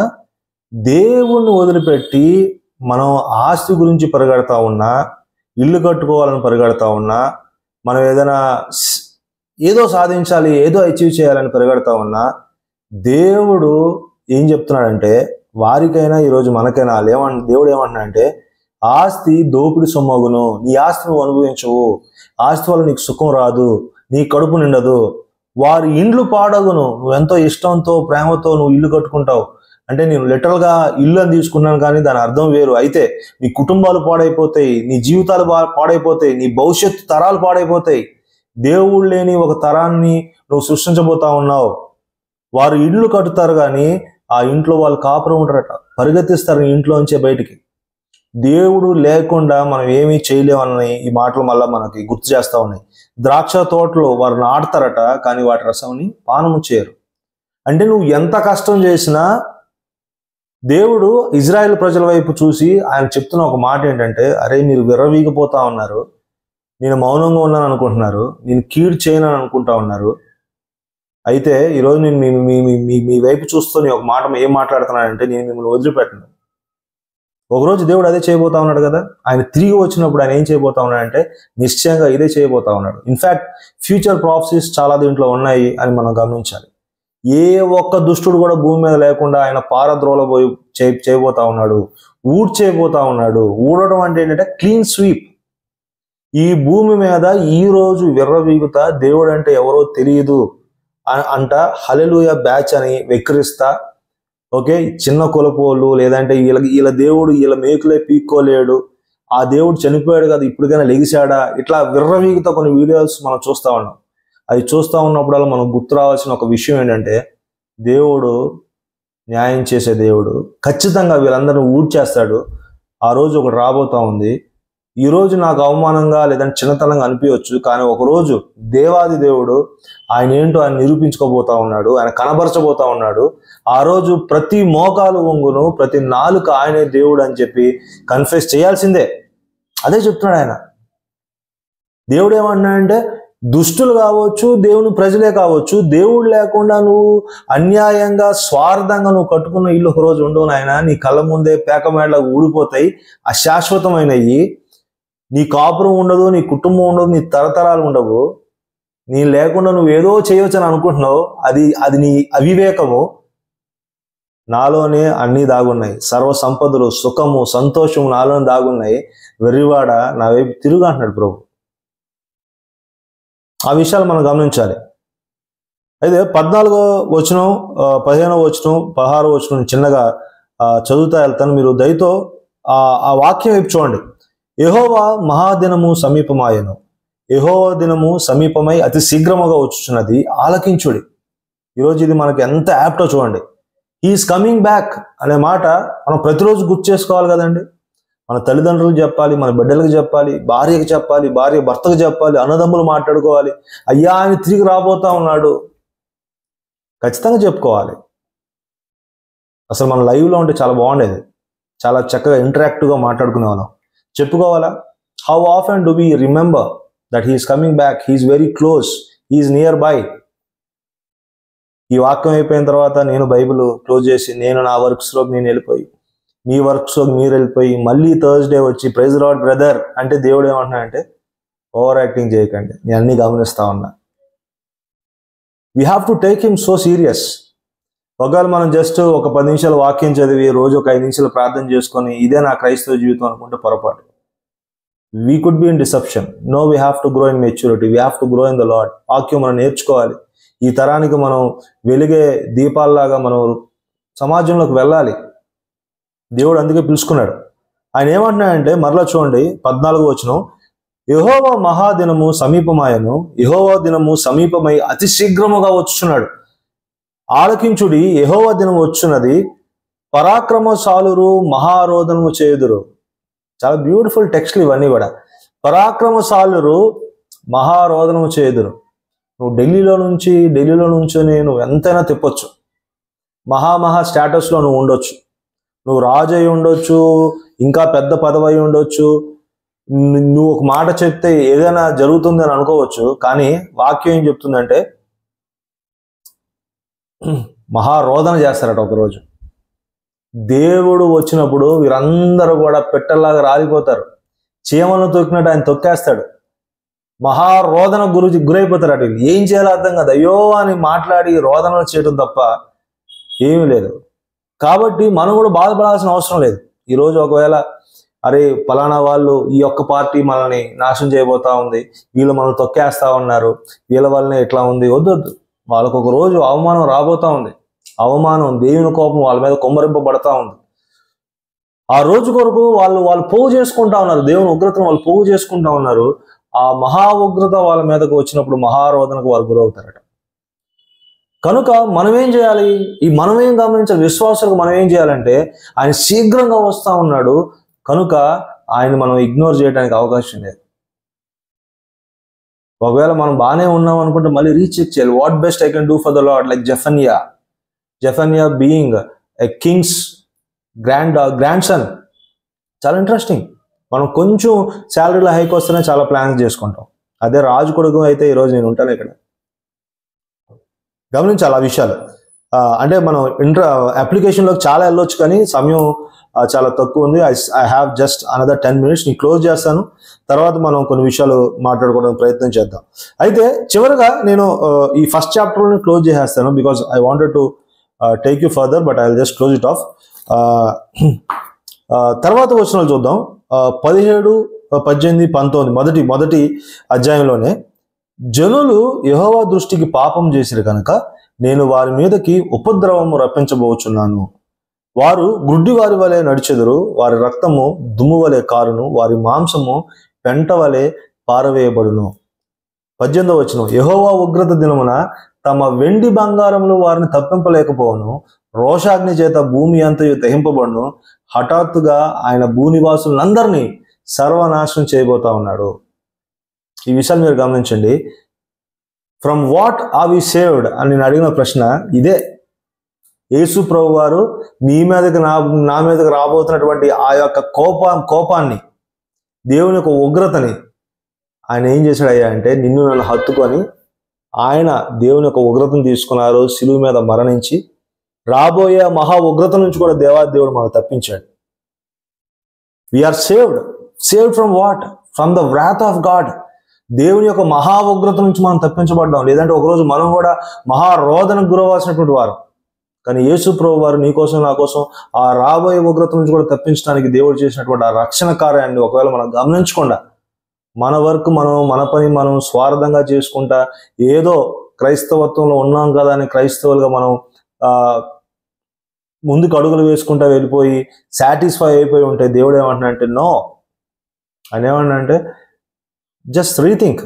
దేవుణ్ణి వదిలిపెట్టి మనం ఆస్తి గురించి పరిగెడతా ఉన్నా, ఇల్లు కట్టుకోవాలని పరిగెడతా ఉన్నా, మనం ఏదో సాధించాలి, ఏదో అచీవ్ చేయాలని పరిగెడతా ఉన్నా, దేవుడు ఏం చెప్తున్నాడంటే, వారికైనా ఈరోజు మనకైనా దేవుడు ఏమంటున్నాడంటే, ఆస్తి దోపిడి సొమ్మగును, నీ ఆస్తి నువ్వు అనుభవించవు, ఆస్తి వల్ల నీకు సుఖం రాదు, నీ కడుపు నిండదు. వారి ఇండ్లు పాడగును, నువ్వు ఎంతో ఇష్టంతో ప్రేమతో నువ్వు ఇల్లు కట్టుకుంటావు అంటే, నేను లిటరల్గా ఇల్లు అని తీసుకున్నాను కానీ దాని అర్థం వేరు. అయితే నీ కుటుంబాలు పాడైపోతాయి, నీ జీవితాలు పాడైపోతాయి, నీ భవిష్యత్తు తరాలు పాడైపోతాయి. దేవుడు లేని ఒక తరాన్ని నువ్వు సృష్టించబోతా ఉన్నావు. వారు ఇల్లు కట్టుతారు కానీ ఆ ఇంట్లో వాళ్ళు కాపురం ఉంటారట, పరిగెత్తిస్తారు ఇంట్లోంచే బయటికి. దేవుడు లేకుండా మనం ఏమీ చేయలేమని ఈ మాటలు మళ్ళీ మనకి గుర్తు చేస్తూ ఉన్నాయి. ద్రాక్ష తోటలో వారు నాటుతారట కానీ వాటి రసంని పానము చేయరు. అంటే నువ్వు ఎంత కష్టం చేసినా దేవుడు ఇజ్రాయెల్ ప్రజల వైపు చూసి ఆయన చెప్తున్న ఒక మాట ఏంటంటే, అరే మీరు విర్రవీగిపోతా ఉన్నారు, నేను మౌనంగా ఉన్నాను అనుకుంటున్నారు, నేను కీడు చేయను అనుకుంటా ఉన్నారు. అయితే ఈరోజు నేను మీ వైపు చూస్తూ ఒక మాట ఏం మాట్లాడుతున్నానంటే, నేను మిమ్మల్ని వదిలిపెట్టను. ఒకరోజు దేవుడు అదే చేయబోతా ఉన్నాడు కదా. ఆయన తిరిగి వచ్చినప్పుడు ఆయన ఏం చేయబోతా ఉన్నాడంటే నిశ్చయంగా ఇదే చేయబోతా ఉన్నాడు. ఇన్ఫ్యాక్ట్ ఫ్యూచర్ ప్రాఫెసీస్ చాలా దీంట్లో ఉన్నాయి అని మనం గమనించాలి. ఏ ఒక్క దుష్టుడు కూడా భూమి మీద లేకుండా ఆయన పారద్రోలబోయి చేయబోతా ఉన్నాడు, చేయబోతా ఉన్నాడు. ఊడటం అంటే ఏంటంటే క్లీన్ స్వీప్. ఈ భూమి మీద ఈ రోజు విర్రవీగుతా దేవుడు అంటే ఎవరో తెలియదు అంట హల్లెలూయా బ్యాచ్ అని వెక్కిరిస్తా, ఓకే, చిన్న కులపోళ్ళు, లేదంటే వీళ్ళ దేవుడు వీళ్ళ మేకులే పీక్కోలేడు, ఆ దేవుడు చనిపోయాడు కదా ఇప్పటికైనా లెగిశాడా, ఇట్లా విర్రవీగుతా కొన్ని వీడియోస్ మనం చూస్తూ ఉన్నాం. అవి చూస్తూ ఉన్నప్పుడల్లా మనం గుర్తు రావాల్సిన ఒక విషయం ఏంటంటే, దేవుడు న్యాయం చేసే దేవుడు. ఖచ్చితంగా వీళ్ళందరినీ ఊడ్చేస్తాడు. ఆ రోజు ఒకటి రాబోతా ఉంది. ఈరోజు నాకు అవమానంగా లేదంటే చిన్నతనంగా అనిపించవచ్చు, కానీ ఒకరోజు దేవాది దేవుడు ఆయన ఏంటో ఆయన నిరూపించుకోబోతా ఉన్నాడు, ఆయన కనబరచబోతా ఉన్నాడు. ఆ రోజు ప్రతి మోకాలు వంగును, ప్రతి నాలుక ఆయనే దేవుడు అని చెప్పి కన్ఫెస్ చేయాల్సిందే. అదే చెప్తున్నాడు ఆయన. దేవుడు ఏమంటున్నాడంటే, దుష్టులు కావచ్చు, దేవుని ప్రజలే కావచ్చు, దేవుడు లేకుండా నువ్వు అన్యాయంగా స్వార్థంగా నువ్వు కట్టుకున్న ఇల్లు ఒక రోజు ఉండవు నాయన. నీ కళ్ళ ముందే పేకమేడలా ఊడిపోతాయి, అశాశ్వతమైనవి. నీ కాపురం ఉండదు, నీ కుటుంబం ఉండదు, నీ తరతరాలు ఉండవు. నీ లేకుండా నువ్వు ఏదో చేయవచ్చు అని అనుకుంటున్నావు, అది నీ అవివేకము. నాలోనే అన్నీ దాగున్నాయి, సర్వ సంపదలు, సుఖము, సంతోషము నాలోనే దాగున్నాయి. వెర్రివాడ నా వైపు తిరుగు అంటున్నాడు ప్రభు. ఆ విషయాలు మనం గమనించాలి. అయితే 14వ వచనం, 15వ వచనం, 16వ వచనం చిన్నగా చదువుతా వెళ్తాను. మీరు దయతో ఆ వాక్యం వైపు చూడండి. యెహోవా మహాదినము సమీపమాయెను, యెహోవా దినము సమీపమై అతి శీఘ్రముగా వచ్చుచున్నది, ఆలకించుడి. ఈరోజు ఇది మనకి ఎంత యాప్టో చూడండి. హీఈస్ కమింగ్ బ్యాక్ అనే మాట మనం ప్రతిరోజు గుర్తు చేసుకోవాలి కదండి. మన తల్లిదండ్రులకు చెప్పాలి, మన బిడ్డలకు చెప్పాలి, భార్యకు చెప్పాలి, భార్య భర్తకు చెప్పాలి, అన్నదమ్ములు మాట్లాడుకోవాలి. అయ్యా ఆయన తిరిగి రాబోతా ఉన్నాడు, ఖచ్చితంగా చెప్పుకోవాలి. అసలు మన లైవ్లో ఉంటే చాలా బాగుండేది, చాలా చక్కగా ఇంటరాక్టివ్గా మాట్లాడుకునే వాళ్ళం. చెప్పుకోవాలా? How often do we remember that he's coming back, he's very close, he's nearby. ఈ వాక్యం అయిపోయిన తర్వాత నేను బైబిల్ క్లోజ్ చేసి నేను నా వర్క్స్లోకి నేను వెళ్ళిపోయి, మీ వర్క్స్లోకి మీరు వెళ్ళిపోయి, మళ్ళీ థర్స్డే వచ్చి ప్రైజ్ లార్డ్ బ్రదర్ అంటే దేవుడు ఏమంటున్నాడంటే, ఓవర్ యాక్టింగ్ చేయకండి, నేను అన్ని గమనిస్తా ఉన్నా. We have to take him so serious. ఒకవేళ మనం జస్ట్ ఒక 10 నిమిషాలు వాక్యం చదివి రోజు ఒక 5 నిమిషాలు ప్రార్థన చేసుకొని ఇదే నా క్రైస్తవ జీవితం అనుకుంటే పొరపాటు. We could be in deception. No, we have to grow in maturity, we have to grow in the Lord. వాక్యం మనం నేర్చుకోవాలి. ఈ తరానికి మనం వెలిగే దీపాల్లాగా మనం సమాజంలోకి వెళ్ళాలి. దేవుడు అందుకే పిలుచుకున్నాడు. ఆయన ఏమంటున్నాడంటే, మరలా చూడండి 14వ వచనం, యెహోవా మహాదినము సమీపమాయను, యెహోవా దినము సమీపమై అతి శీఘ్రముగా వచ్చుచున్నాడు, ఆలకించుడి, యెహోవా దినం వచ్చున్నది, పరాక్రమశాలురు మహారోదనము చేయుదురు. చాలా బ్యూటిఫుల్ టెక్స్ట్లు ఇవన్నీ కూడా. పరాక్రమశాలురు మహారోదనము చేయుదురు. నువ్వు ఢిల్లీలో నుంచొని నువ్వు ఎంతైనా తిప్పొచ్చు, మహా స్టేటస్లో నువ్వు ఉండొచ్చు, నువ్వు రాజు అయి ఉండొచ్చు, ఇంకా పెద్ద పదవి అయి ఉండొచ్చు, నువ్వు ఒక మాట చెప్తే ఏదైనా జరుగుతుంది అని అనుకోవచ్చు. కానీ వాక్యం ఏం చెప్తుందంటే మహారోదన చేస్తారట ఒకరోజు. దేవుడు వచ్చినప్పుడు వీరందరూ కూడా పెట్టల్లాగా రాలిపోతారు, చీమలను తొక్కినట్టు ఆయన తొక్కేస్తాడు. మహారోదన గురైపోతారు. అటు ఏం చేయాలో అర్థం కాదు, అయ్యో అని మాట్లాడి రోదనలు చేయడం తప్ప ఏమీ లేదు. కాబట్టి మనం కూడా బాధపడాల్సిన అవసరం లేదు. ఈరోజు ఒకవేళ అరే ఫలానా వాళ్ళు ఈ యొక్క పార్టీ మనల్ని నాశనం చేయబోతా ఉంది, వీళ్ళు మనల్ని తొక్కేస్తా ఉన్నారు, వీళ్ళ వల్లనే ఇట్లా ఉంది, వద్దొద్దు. వాళ్ళకు ఒక రోజు అవమానం రాబోతా ఉంది. అవమానం, దేవుని కోపం వాళ్ళ మీద కొమ్మరింపబడతా ఉంది. ఆ రోజు కొరకు వాళ్ళు పోగు చేసుకుంటా ఉన్నారు, దేవుని ఉగ్రతను వాళ్ళు పోగు చేసుకుంటా ఉన్నారు. ఆ మహా ఉగ్రత వాళ్ళ మీదకు వచ్చినప్పుడు మహారోదనకు వారు గురవుతారట. కనుక మనం ఏం చేయాలి? మనం ఏం గమనించాలి? విశ్వాసులకు మనం ఏం చేయాలంటే, ఆయన శీఘ్రంగా వస్తా ఉన్నాడు కనుక ఆయన మనం ఇగ్నోర్ చేయడానికి అవకాశం లేదు. ఒకవేళ మనం బాగానే ఉన్నాం అనుకుంటే మళ్ళీ రీచెక్ చేయాలి. What best I can do for the lord, like Zephaniah being a Kings grand son. చాలా ఇంట్రెస్టింగ్. మనం కొంచెం శాలరీలో హైక్ వస్తేనే చాలా ప్లాన్స్ చేసుకుంటాం. అదే రాజు కొడుకు అయితే ఈరోజు నేను ఉంటాను ఇక్కడ. గమనించాలి ఆ విషయాలు. అంటే మనం అప్లికేషన్లోకి చాలా వెళ్ళొచ్చు, కానీ సమయం చాలా తక్కువ ఉంది. I have just another 10 minutes. నేను క్లోజ్ చేస్తాను, తర్వాత మనం కొన్ని విషయాలు మాట్లాడుకోవడానికి ప్రయత్నం చేద్దాం. అయితే చివరిగా నేను ఈ ఫస్ట్ చాప్టర్ని క్లోజ్ చేసేస్తాను, because I wanted to take you further, but I will just close it of. తర్వాత వచనాలు చూద్దాం. 17, 18, 19 మొదటి అధ్యాయంలోనే, జనులు యెహోవా దృష్టికి పాపం చేసిరు కనుక నేను వారి మీదకి ఉపద్రవము రప్పించబోచున్నాను. వారు గుడ్డి వారి వలె నడిచెదరు, వారి రక్తము దుమ్ము వలె కారును, వారి మాంసము పెంట వలె పారవేయబడును. 18వ వచనం, యెహోవా ఉగ్రత దినమున తమ వెండి బంగారములు వారిని తప్పింపలేకపోవను, రోషాగ్ని చేత భూమి అంతయు దహింపబడును, హఠాత్తుగా ఆయన భూనివాసులందరినీ సర్వనాశనం చేయబోతా ఉన్నాడు. ఈ విషయాలు మీరు గమనించండి. From what are we saved అని నేను అడిగిన ప్రశ్న ఇదే. యేసు ప్రభు వారు నీ మీదకి నా మీదకి రాబోతున్నటువంటి ఆ యొక్క కోపాన్ని, దేవుని యొక్క ఉగ్రతని ఆయన ఏం చేశాడయ్యా అంటే, నిన్ను నన్ను హత్తుకొని ఆయన దేవుని యొక్క ఉగ్రతను తీసుకున్నారు, శిలువ మీద మరణించి రాబోయే మహా ఉగ్రత నుంచి కూడా దేవాదేవుడు మనకు తప్పించాడు. We're saved from what? From the wrath of God. దేవుని యొక్క మహా ఉగ్రత నుంచి మనం తప్పించబడ్డాం. లేదంటే ఒకరోజు మనం కూడా మహారోధనకు గురవాల్సినటువంటి వారు. కానీ యేసు ప్రభు వారు నీ కోసం నా కోసం ఆ రాబోయే ఉగ్రత నుంచి కూడా తప్పించడానికి దేవుడు చేసినటువంటి ఆ రక్షణ కార్యాన్ని ఒకవేళ మనం గమనించకుండా మన వర్క్ మన పని మనం స్వార్థంగా చేసుకుంటా ఏదో క్రైస్తవత్వంలో ఉన్నాం కదా అని క్రైస్తవులుగా మనం ముందుకు అడుగులు వేసుకుంటా వెళ్ళిపోయి సాటిస్ఫై అయిపోయి ఉంటే దేవుడు ఏమంటున్నా అంటే, నో, ఆయన ఏమన్నా అంటే, జస్ట్ రీథింక్.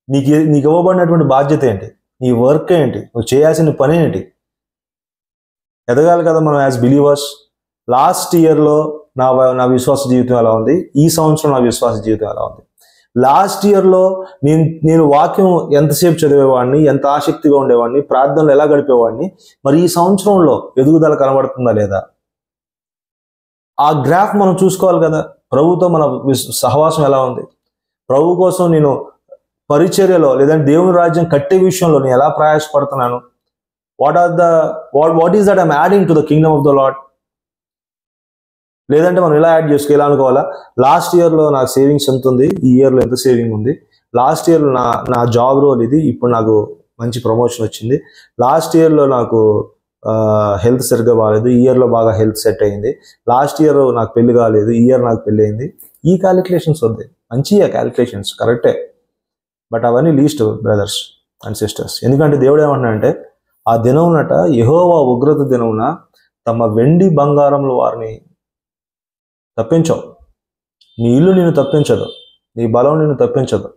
నీకు ఇవ్వబడినటువంటి బాధ్యత ఏంటి, నీ వర్క్ ఏంటి, నువ్వు చేయాల్సిన పని ఏంటి? ఎదగాలి కదా మనం యాజ్ బిలీవర్స్. లాస్ట్ ఇయర్లో నా విశ్వాస జీవితం ఎలా ఉంది, ఈ సంవత్సరం నా విశ్వాస జీవితం ఎలా ఉంది? లాస్ట్ ఇయర్లో నేను వాక్యం ఎంతసేపు చదివేవాడిని, ఎంత ఆసక్తిగా ఉండేవాడిని, ప్రార్థనలు ఎలా గడిపేవాడిని, మరి ఈ సంవత్సరంలో ఎదుగుదల కనబడుతుందా లేదా? ఆ గ్రాఫ్ మనం చూసుకోవాలి కదా. ప్రభుతో మన సహవాసం ఎలా ఉంది, ప్రభు కోసం నేను పరిచర్యలో లేదంటే దేవుని రాజ్యం కట్టే విషయంలో నేను ఎలా ప్రయాసపడుతున్నాను, what is that I'm adding to the kingdom of the Lord? లేదంటే మనం ఇలా యాడ్ చేసుకో, ఇలా అనుకోవాలా, లాస్ట్ ఇయర్లో నాకు సేవింగ్స్ ఎంత ఉంది, ఈ ఇయర్లో ఎంత సేవింగ్ ఉంది, లాస్ట్ ఇయర్లో నా జాబ్ రోల్ ఇది, ఇప్పుడు నాకు మంచి ప్రమోషన్ వచ్చింది, లాస్ట్ ఇయర్లో నాకు హెల్త్ సరిగ్గా బాగాలేదు, ఈ ఇయర్లో బాగా హెల్త్ సెట్ అయింది, లాస్ట్ ఇయర్ నాకు పెళ్లి కాలేదు, ఈ ఇయర్ నాకు పెళ్లి అయింది. ఈ క్యాలిక్యులేషన్స్ వద్దాయి, మంచిగా క్యాలిక్యులేషన్స్ కరెక్టే, బట్ అవన్నీ లీస్ట్ బ్రదర్స్ అండ్ సిస్టర్స్. ఎందుకంటే దేవుడు ఏమంటున్నాడంటే, ఆ దినమునట యెహోవా ఉగ్రత దినమున తమ వెండి బంగారంలో వారిని తప్పించవు. నీ ఇల్లు నిన్ను తప్పించదు, నీ బలం నిన్ను తప్పించదు.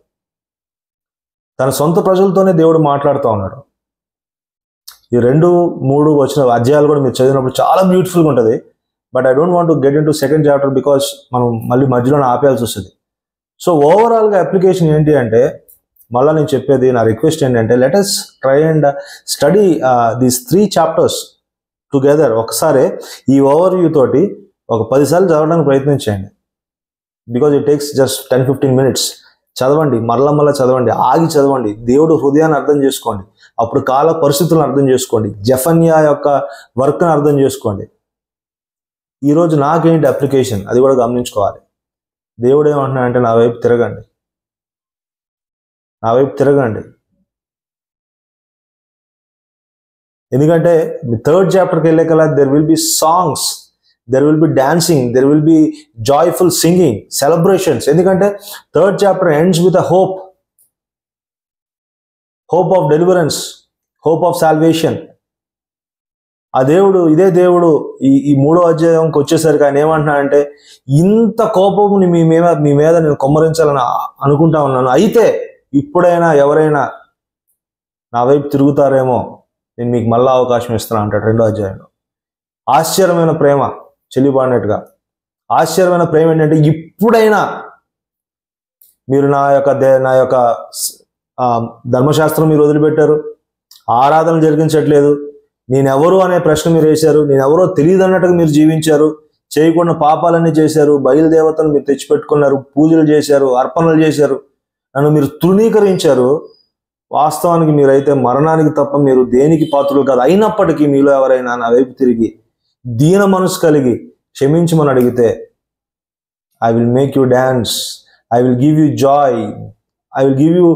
తన సొంత ప్రజలతోనే దేవుడు మాట్లాడుతూ ఉన్నాడు. ఈ 2, 3 వచ్చిన అధ్యాయాలు కూడా మీరు చదివినప్పుడు చాలా బ్యూటిఫుల్గా ఉంటుంది. But I don't want to get in to second chapter because మనం మళ్ళీ మధ్యలోనే ఆపేయాల్సి వస్తుంది. సో ఓవరాల్గా అప్లికేషన్ ఏంటి అంటే, మళ్ళీ నేను చెప్పేది, నా రిక్వెస్ట్ ఏంటంటే, let us try and study these 3 chapters together. ఒకసారి ఈ ఓవర్వ్యూ తోటి ఒక 10 సార్లు చదవడానికి ప్రయత్నించండి. Because it takes just 10-15 minutes. చదవండి, మళ్ళా చదవండి, ఆగి చదవండి, దేవుడు హృదయాన్ని అర్థం చేసుకోండి, అప్పుడు కాల పరిస్థితులను అర్థం చేసుకోండి, జెఫన్యా యొక్క వర్క్ని అర్థం చేసుకోండి. ఈరోజు నాకేంటి అప్లికేషన్ అది కూడా గమనించుకోవాలి. దేవుడు ఏమంటున్నా అంటే, నా వైపు తిరగండి. ఎందుకంటే 3rd chapterకి వెళ్ళే కల్లా there will be songs, there will be dancing, there will be joyful singing, celebrations. ఎందుకంటే 3rd chapter ends with a hope of deliverance, hope of salvation. ఆ దేవుడు, ఇదే దేవుడు ఈ 3వ అధ్యాయంకి వచ్చేసరికి ఆయన ఏమంటున్నా అంటే, ఇంత కోపం మీ మీద నేను కొమ్మరించాలని అనుకుంటా ఉన్నాను, అయితే ఇప్పుడైనా ఎవరైనా నా వైపు తిరుగుతారేమో, నేను మీకు మళ్ళా అవకాశం ఇస్తాను అంటాడు 2వ అధ్యాయంలో. ఆశ్చర్యమైన ప్రేమ, చెల్లిబాడినట్టుగా ఆశ్చర్యమైన ప్రేమ ఏంటంటే, ఇప్పుడైనా మీరు నా యొక్క ధర్మశాస్త్రం మీరు వదిలిపెట్టారు, ఆరాధన జరిగించట్లేదు, నేనెవరు అనే ప్రశ్న మీరు వేశారు, నేనెవరో తెలియదు అన్నట్టుగా మీరు జీవించారు, చేయకుండా పాపాలన్నీ చేశారు, బయలుదేవతను మీరు తెచ్చిపెట్టుకున్నారు, పూజలు చేశారు, అర్పణలు చేశారు, నన్ను మీరు తృణీకరించారు. వాస్తవానికి మీరైతే మరణానికి తప్ప మీరు దేనికి పాత్రలు కాదు. అయినప్పటికీ మీలో ఎవరైనా నా వైపు తిరిగి దీన మనసు కలిగి క్షమించమని అడిగితే I will make you dance, I will give you Joy, I will give you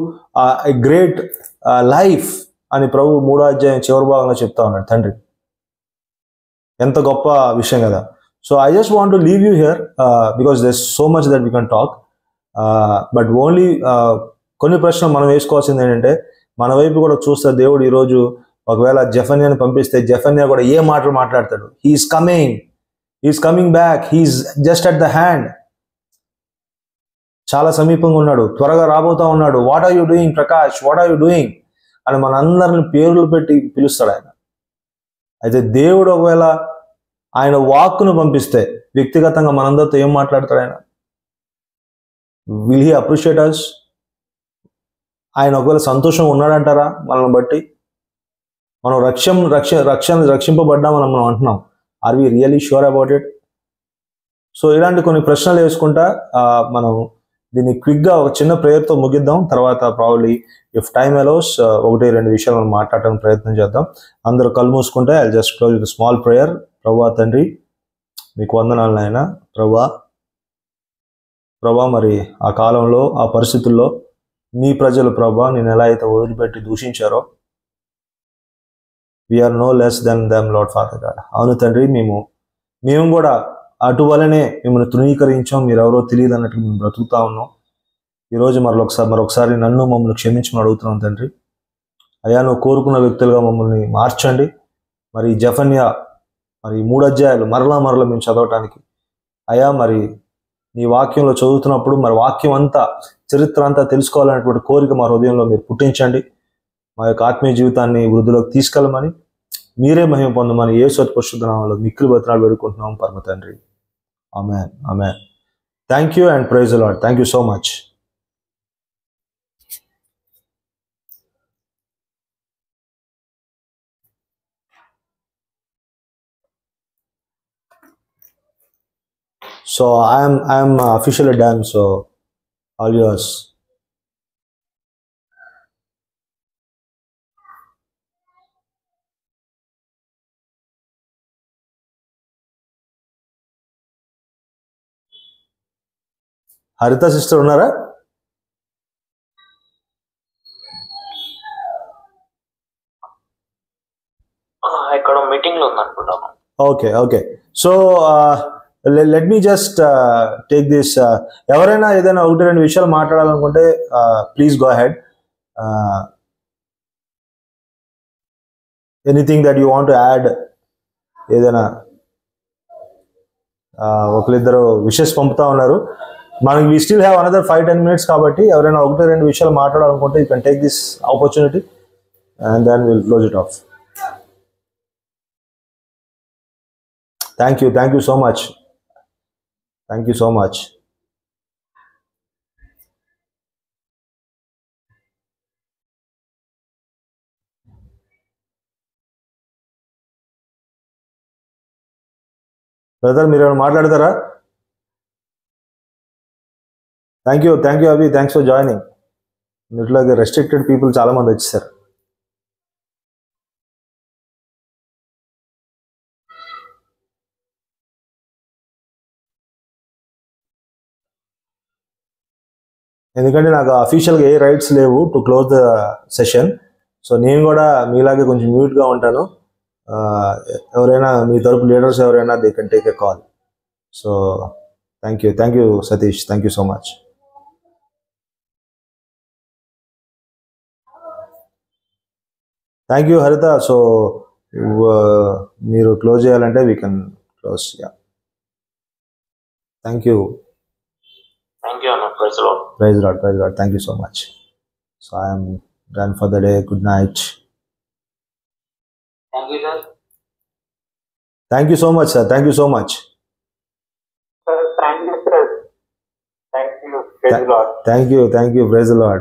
a great life అని ప్రభు 3వ అధ్యాయం చివరి భాగంలో చెప్తా ఉన్నాడు తండ్రి. ఎంత గొప్ప విషయం కదా. So I just want to leave you here because there is so much that we can talk, but only కొన్ని ప్రశ్నలు మనం వేసుకోవాల్సింది ఏంటంటే, మన వైపు కూడా చూస్తే దేవుడు ఈరోజు ఒకవేళ జెఫన్యాని పంపిస్తే జెఫన్యా కూడా ఏ మాటలు మాట్లాడతాడు. He's coming back, he's just at the hand, చాలా సమీపంగా ఉన్నాడు, త్వరగా రాబోతా ఉన్నాడు. What are you doing Prakash, what are you doing అని మనందరిని పేర్లు పెట్టి పిలుస్తాడు ఆయన. అయితే దేవుడు ఒకవేళ ఆయన వాక్కును పంపిస్తే వ్యక్తిగతంగా మనందరితో ఏం మాట్లాడతాడు ఆయన? విల్ హీ అప్రిషియేట్ అస్? ఆయన ఒకవేళ సంతోషంగా ఉన్నాడంటారా మనల్ని బట్టి? మనం రక్షింపబడ్డామని మనం అంటున్నాం. Are we really sure about it? So ఇలాంటి కొన్ని ప్రశ్నలు వేసుకుంటా మనం దీన్ని క్విక్గా ఒక చిన్న ప్రేయర్తో ముగిద్దాం. తర్వాత ప్రాబ్లీ ఇఫ్ టైమ్ అలౌస్ 1-2 విషయాలు మనం మాట్లాడడానికి ప్రయత్నం చేద్దాం. అందరూ కళ్ళు మూసుకుంటే I just close with small prayer. ప్రభువా తండ్రి, మీకు వందనాలు నాయన. ప్రభా మరి ఆ కాలంలో ఆ పరిస్థితుల్లో నీ ప్రజలు ప్రభా నేను ఎలా అయితే వదిలిపెట్టి దూషించారో, we're no less than them Lord Father God. అవును తండ్రి, మేము కూడా అటువలనే మిమ్మల్ని తృణీకరించాం, మీరెవరో తెలియదు అన్నట్టు మేము బ్రతుకుతా ఉన్నాం. ఈరోజు మరొకసారి నన్ను మమ్మల్ని క్షమించమని అడుగుతున్నాం తండ్రి. అయ్యా, నువ్వు కోరుకున్న వ్యక్తులుగా మమ్మల్ని మార్చండి. మరి జెఫన్యా మరి 3 అధ్యాయాలు మరలా మేము చదవటానికి అయ్యా, మరి నీ వాక్యంలో చదువుతున్నప్పుడు మరి వాక్యం అంతా, చరిత్ర అంతా తెలుసుకోవాలనేటువంటి కోరిక మా హృదయంలో మీరు పుట్టించండి. మా యొక్క ఆత్మీయ జీవితాన్ని వృద్ధిలోకి తీసుకెళ్ళమని, మీరే మహిమ పొందమని యేసు పరిశుద్ధ నామములో మిక్కిలి బతిమాలు వేడుకుంటున్నాం పరమ తండ్రి. Amen, amen. Thank you and praise the Lord. Thank you so much. So I am officially done. So all yours. Haritha sister ఉన్నారా? ఇక్కడ మీటింగ్ లో ఉందనుకుంటాము. Okay. So let me just take this. ఎవరైనా ఏదైనా 1-2 విషయాలు మాట్లాడాలనుకుంటే please go ahead. Anything that you want to add? ఏదైనా ఒకరిద్దరు విషెస్ పంపుతా ఉన్నారు. మనకి we still have another 5-10 minutes కాబట్టి ఎవరైనా 1-2 విషయాలు మాట్లాడాలనుకుంటే you can take this opportunity and then will close it off. Thank you so much. Thank you so much. Brother, మీరు ఏమైనా మాట్లాడతారా? Thank you Abhi, thanks for joining. ఇట్లాగే రెస్ట్రిక్టెడ్ పీపుల్ చాలా మంది వచ్చేసారు. ఎందుకంటే నాకు అఫీషియల్గా ఏ రైట్స్ లేవు to close the session. So నేను కూడా మీలాగే కొంచెం మ్యూట్గా ఉంటాను. ఎవరైనా మీ తరపు లీడర్స్ ఎవరైనా they can take a call. So thank you Satish, thank you so much. Thank you హరిత. సో మీరు క్లోజ్ చేయాలంటే we can close. Yeah, thank you. Praise Lord. Thank you so much. So I am done for the day. Good night. Thank you, sir. Thank you so much, sir. Thank you so much. Sir, thank you, sir. Thank you. Praise the Lord. Thank you. Praise the Lord.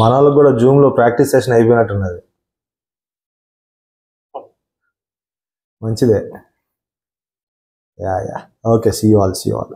మన వాళ్ళకి కూడా జూమ్లో practice session అయిపోయినట్టున్నది. మంచిదే. Yeah okay, see you all.